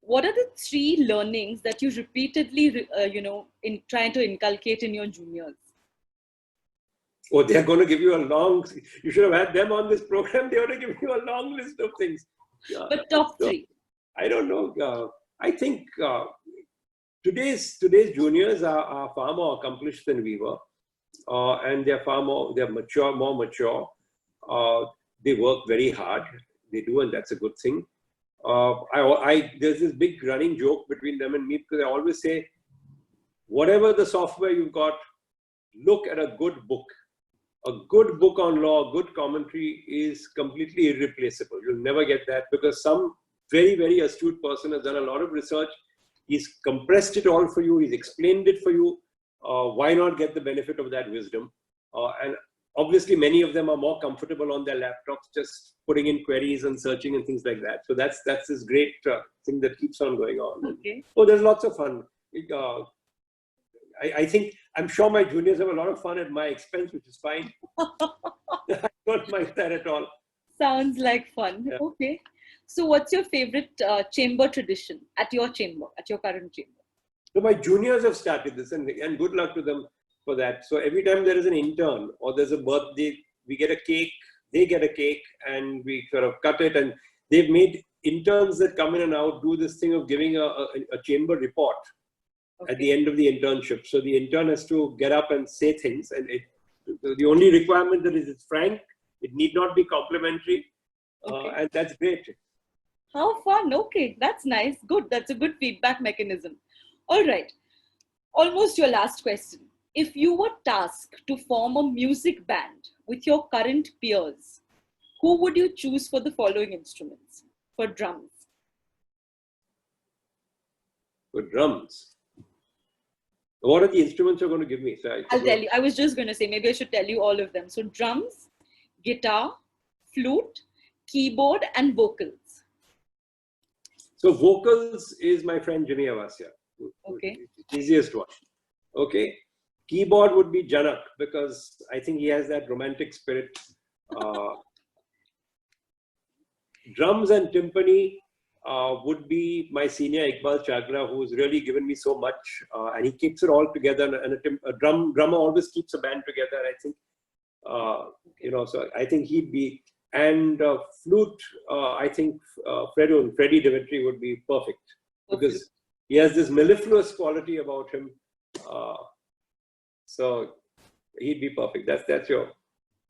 What are the 3 learnings that you repeatedly, in trying to inculcate in your juniors? Oh, they're going to give you a long. You should have had them on this program. They ought to give you a long list of things. But top 3. I don't know. I think today's juniors are far more accomplished than we were, and they're more mature. They work very hard. They do, and that's a good thing. There's this big running joke between them and me because I always say, whatever the software you've got, look at a good book. A good book on law, good commentary is completely irreplaceable. You'll never get that because some very, very astute person has done a lot of research He's compressed it all for you. He's explained it for you. Why not get the benefit of that wisdom? And obviously, many of them are more comfortable on their laptops, just putting in queries and searching and things like that. So that's this great thing that keeps on going on. Okay. Oh, there's lots of fun. I'm sure my juniors have a lot of fun at my expense, which is fine. I don't mind that at all. Sounds like fun. Yeah. Okay. So what's your favorite chamber tradition at your chamber, at your current chamber? So my juniors have started this, and good luck to them for that. So every time there is an intern or there's a birthday, we get a cake, they get a cake, and we sort of cut it. And they've made interns that come in and out do this thing of giving a chamber report at the end of the internship. So the intern has to get up and say things, and the only requirement that is it's frank. It need not be complimentary, and that's great. How fun. Okay, that's nice. Good. That's a good feedback mechanism. All right. Almost your last question. If you were tasked to form a music band with your current peers, who would you choose for the following instruments? For drums. For drums. What are the instruments you're going to give me? So I'll tell you. I was just going to say, maybe I should tell you all of them. So drums, guitar, flute, keyboard, and vocals. So vocals is my friend Jimmy Avasya. Okay. Easiest one. Okay. Keyboard would be Janak, because I think he has that romantic spirit. Drums and timpani would be my senior Iqbal Chagra, who's really given me so much, and he keeps it all together. And a drummer always keeps a band together, I think. So I think he'd be. And flute, I think Freddie Dimitri would be perfect, because he has this mellifluous quality about him. So he'd be perfect. That's your.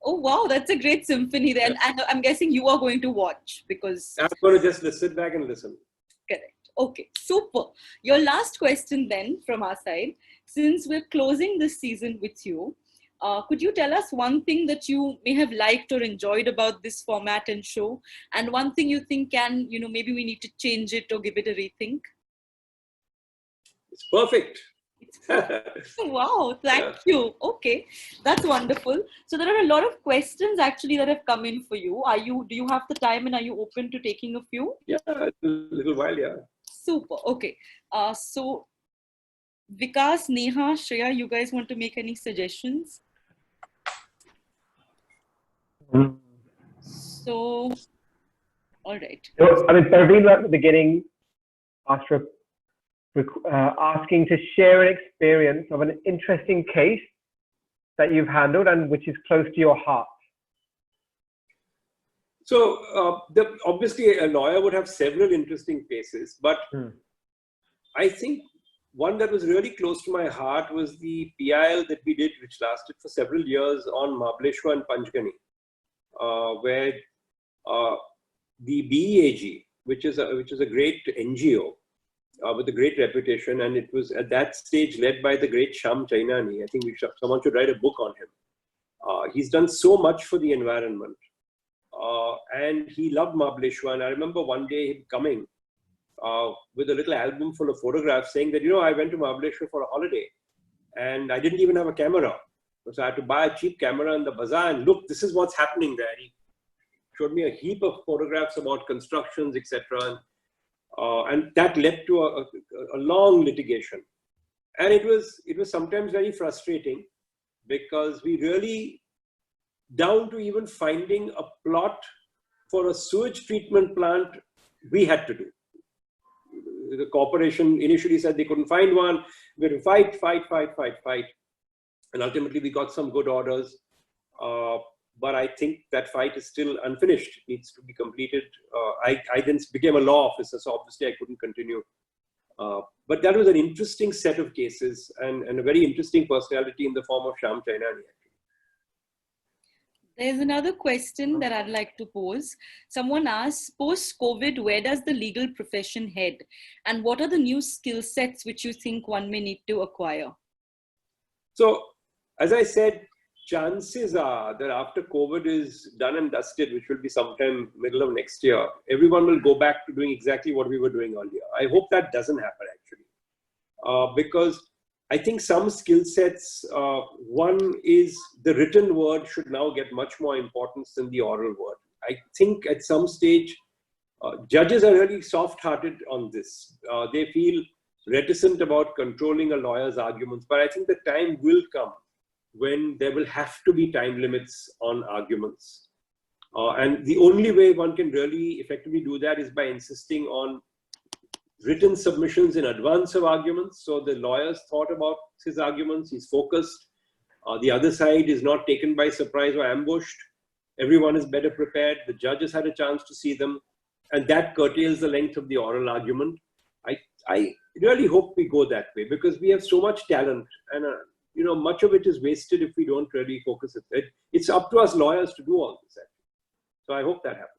Oh wow, that's a great symphony then. And I'm guessing you are going to watch because. I'm going to just sit back and listen. Correct. Okay, super. Your last question then from our side, since we're closing this season with you, could you tell us one thing that you may have liked or enjoyed about this format and show, and one thing you think maybe we need to change it or give it a rethink? It's perfect. Wow, thank you. Okay, that's wonderful. So there are a lot of questions actually that have come in for you. Do you have the time and are you open to taking a few? Yeah, a little while, yeah. Super. Okay. So Vikas, Neha, Shreya, you guys want to make any suggestions? So, all right. I mean, Parveen at the beginning after asking to share an experience of an interesting case that you've handled and which is close to your heart. So obviously a lawyer would have several interesting cases, but I think one that was really close to my heart was the PIL that we did, which lasted for several years on Maharashtra and Panchgani, where the BEAG, which is a great NGO with a great reputation, and it was at that stage led by the great Sham Chainani. I think someone should write a book on him. He's done so much for the environment, and he loved Maharashtra. And I remember one day him coming with a little album full of photographs, saying that, I went to Maharashtra for a holiday, and I didn't even have a camera. So I had to buy a cheap camera in the bazaar and look, this is what's happening there. He showed me a heap of photographs about constructions, etc. And that led to a long litigation. And it was sometimes very frustrating, because we really, down to even finding a plot for a sewage treatment plant, we had to do. The corporation initially said they couldn't find one. We had to fight. And ultimately we got some good orders. But I think that fight is still unfinished. It needs to be completed. I then became a law officer, so obviously I couldn't continue. But that was an interesting set of cases, and a very interesting personality in the form of Sham Chainani. There's another question that I'd like to pose. Someone asks, post-COVID, where does the legal profession head? And what are the new skill sets which you think one may need to acquire? So, as I said, chances are that after COVID is done and dusted, which will be sometime middle of next year, everyone will go back to doing exactly what we were doing earlier. I hope that doesn't happen, actually. because I think some skill sets, one is the written word should now get much more importance than the oral word. I think at some stage, judges are really soft-hearted on this. They feel reticent about controlling a lawyer's arguments, but I think the time will come when there will have to be time limits on arguments. And the only way one can really effectively do that is by insisting on written submissions in advance of arguments. So the lawyer's thought about his arguments, he's focused. The other side is not taken by surprise or ambushed. Everyone is better prepared. The judge has had a chance to see them. And that curtails the length of the oral argument. I really hope we go that way because we have so much talent and much of it is wasted if we don't really focus it. It's up to us lawyers to do all this actually. So I hope that happens.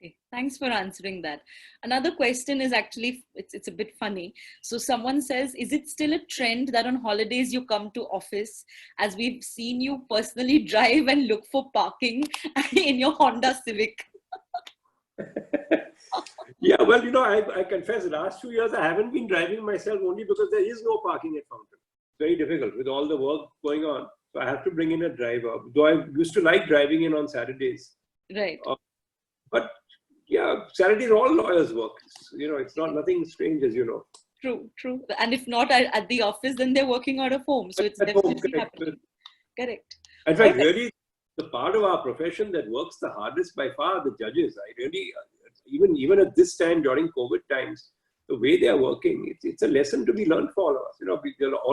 Okay, thanks for answering that. Another question is actually, it's a bit funny. So someone says, is it still a trend that on holidays you come to office, as we've seen you personally drive and look for parking in your Honda Civic? Yeah, well, I confess the last 2 years I haven't been driving myself only because there is no parking at Fountain. Very difficult with all the work going on. So I have to bring in a driver. Though I used to like driving in on Saturdays. Right. But yeah, Saturdays all lawyers work. It's not nothing strange, as you know. True. And if not at the office, then they're working out of home. So it's definitely happening. Correct. In fact, really, the part of our profession that works the hardest by far are the judges. I really, even at this time during COVID times, the way they are working, it's a lesson to be learned for all of us.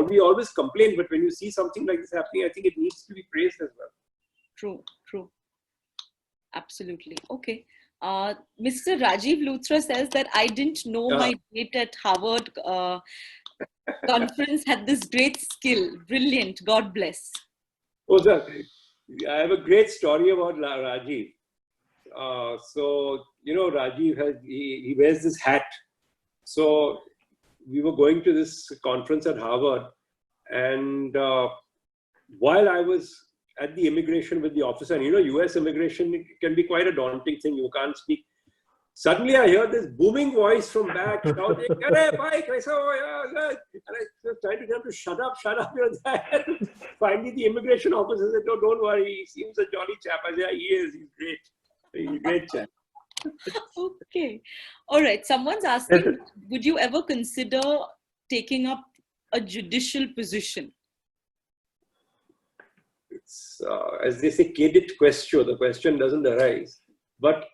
We always complain, but when you see something like this happening, I think it needs to be praised as well. True. Absolutely. Okay. Mr. Rajiv Luthra says that I didn't know my date at Harvard conference had this great skill. Brilliant. God bless. Oh, sir, I have a great story about Rajiv. Rajiv he wears this hat. So we were going to this conference at Harvard, and while I was at the immigration with the officer, and US immigration can be quite a daunting thing. You can't speak. Suddenly I hear this booming voice from back shouting, "Hey, Mike, I saw you." And I was trying to get him to shut up. Finally, the immigration officer said, "No, don't worry. He seems a jolly chap." I said, "Yeah, he is. He's great. He's a great chap." Okay. All right. Someone's asking, would you ever consider taking up a judicial position? It's, as they say, cadit question. The question doesn't arise. But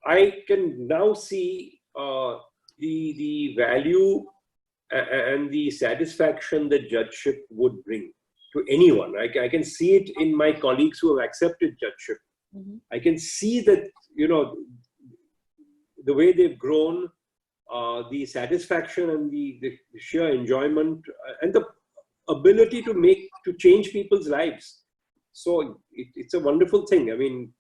I can now see the value and the satisfaction that judgeship would bring to anyone. I can see it in my colleagues who have accepted judgeship. Mm-hmm. I can see that, the way they've grown, the satisfaction and the sheer enjoyment and the ability to change people's lives. So it's a wonderful thing. I mean,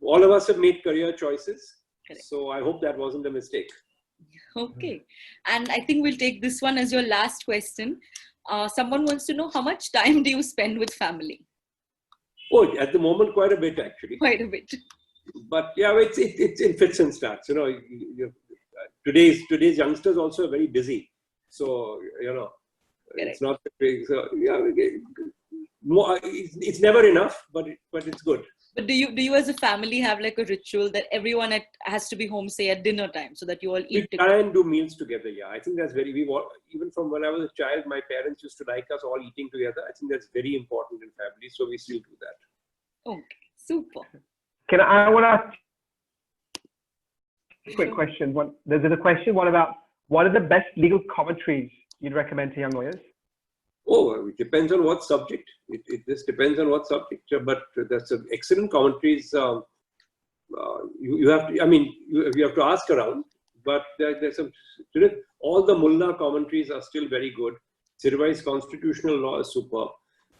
all of us have made career choices. Correct. So I hope that wasn't a mistake. Okay. And I think we'll take this one as your last question. Someone wants to know, how much time do you spend with family? Oh, at the moment, quite a bit actually. Quite a bit. But yeah, it's in fits and starts. Today's youngsters also are very busy. So, Correct. It's not big. So yeah, it's never enough, but it's good. But do you as a family have like a ritual that everyone has to be home, say at dinner time, so that you all eat together? We try and do meals together. Yeah, I think that's even from when I was a child, my parents used to like us all eating together. I think that's very important in family, so we still do that. Okay, super. I want to ask a quick question. There's a question. What are the best legal commentaries you'd recommend to young lawyers? Oh, it depends on what subject. It just depends on what subject. But that's an excellent commentaries. You have to. I mean, you have to ask around. But there's some. All the Mullah commentaries are still very good. Sirvai's constitutional law is superb.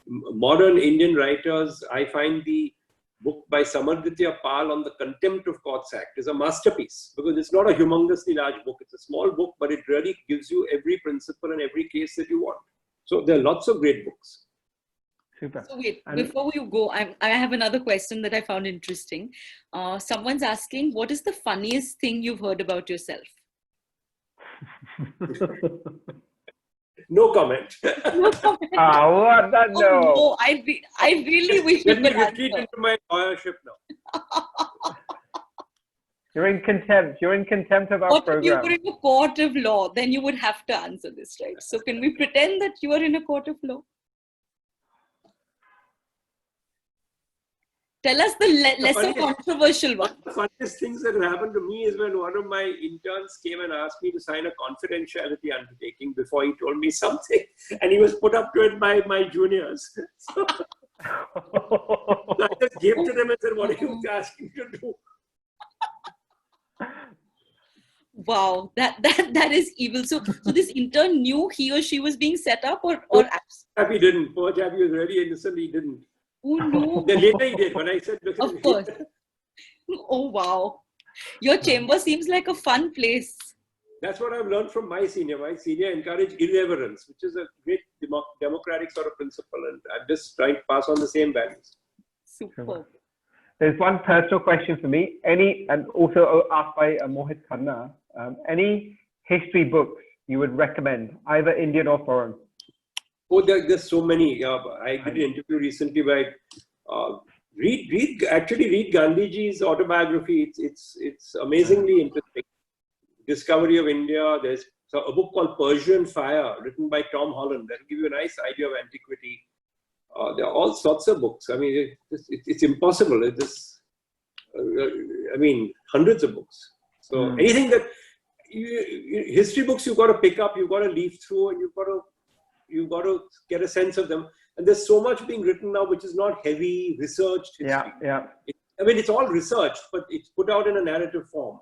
Modern Indian writers, I find the book by Samarditya Pal on the Contempt of Courts Act is a masterpiece because it's not a humongously large book. It's a small book, but it really gives you every principle and every case that you want. So there are lots of great books. Super. So wait, before you go, I have another question that I found interesting. Someone's asking, what is the funniest thing you've heard about yourself? No comment. No comment. What? That, Oh, no. no, I really wish you Let me could retreat answer. into my lawyership now. You're in contempt. You're in contempt of our What if you program. were in a court of law? Then you would have to answer this, right? So can we pretend that you are in a court of law? Tell us the lesser controversial one. The funniest things that happened to me is when one of my interns came and asked me to sign a confidentiality undertaking before he told me something, and he was put up to it by my juniors. So I just gave to them and said, "What are you asking me to do?" Wow, that is evil. So this intern knew he or she was being set up, or He didn't. Poor chap, he was really innocent. He didn't. oh no. Then later he did. When I said, "Look, Of course. Oh wow. Your chamber seems like a fun place. That's what I've learned from my senior. My senior encouraged irreverence, which is a great democratic sort of principle, and I'm just trying to pass on the same values. Super. There's one personal question for me. And also asked by Mohit Khanna, any history books you would recommend, either Indian or foreign? Oh, there's so many. I did an interview recently by read Gandhiji's autobiography. It's amazingly interesting. Discovery of India. There's a book called Persian Fire, written by Tom Holland. That'll give you a nice idea of antiquity. There are all sorts of books. I mean, it's impossible. Hundreds of books. So anything that history books you've got to pick up, you've got to leaf through, and you've got to get a sense of them. And there's so much being written now, which is not heavy researched history. Yeah. It's all researched, but it's put out in a narrative form,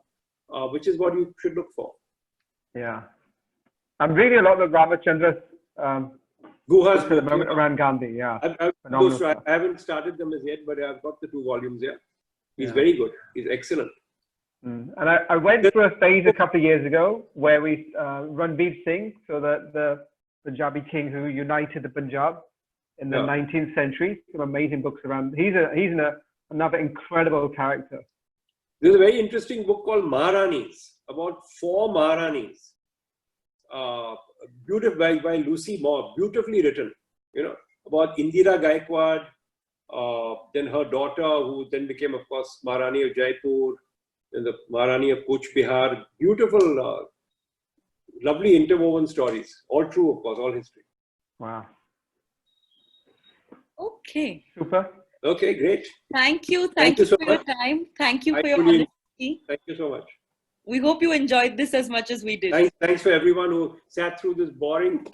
which is what you should look for. Yeah. I'm reading a lot of Ramachandra's Guha's at the moment around Gandhi. Yeah. I haven't started them as yet, but I've got the 2 volumes here. He's very good. He's excellent. And I went through a phase a couple of years ago where we Ranveer Singh, so the Punjabi king who united the Punjab in the 19th century. Some amazing books around. He's another incredible character. There's a very interesting book called Maharanis, about 4 Maharanis. Beautiful by Lucy Moore, beautifully written. About Indira Gaikwad, then her daughter, who then became, of course, Maharani of Jaipur, and the Maharani of Kuch Bihar. Beautiful, lovely interwoven stories. All true, of course, all history. Wow. Okay. Super. Okay, great. Thank you. Thank Thank you you so for your much. time. Thank you I for your truly- honesty. Thank you so much. We hope you enjoyed this as much as we did. Thanks for everyone who sat through this boring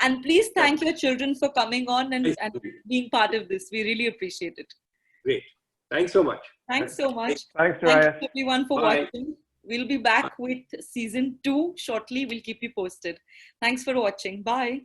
And please thank your children for coming on and being part of this. We really appreciate it. Great. Thanks so much. Thanks so much. Thanks, Thank Darius. you everyone for Bye. watching. We'll be back with season 2 shortly. We'll keep you posted. Thanks for watching. Bye.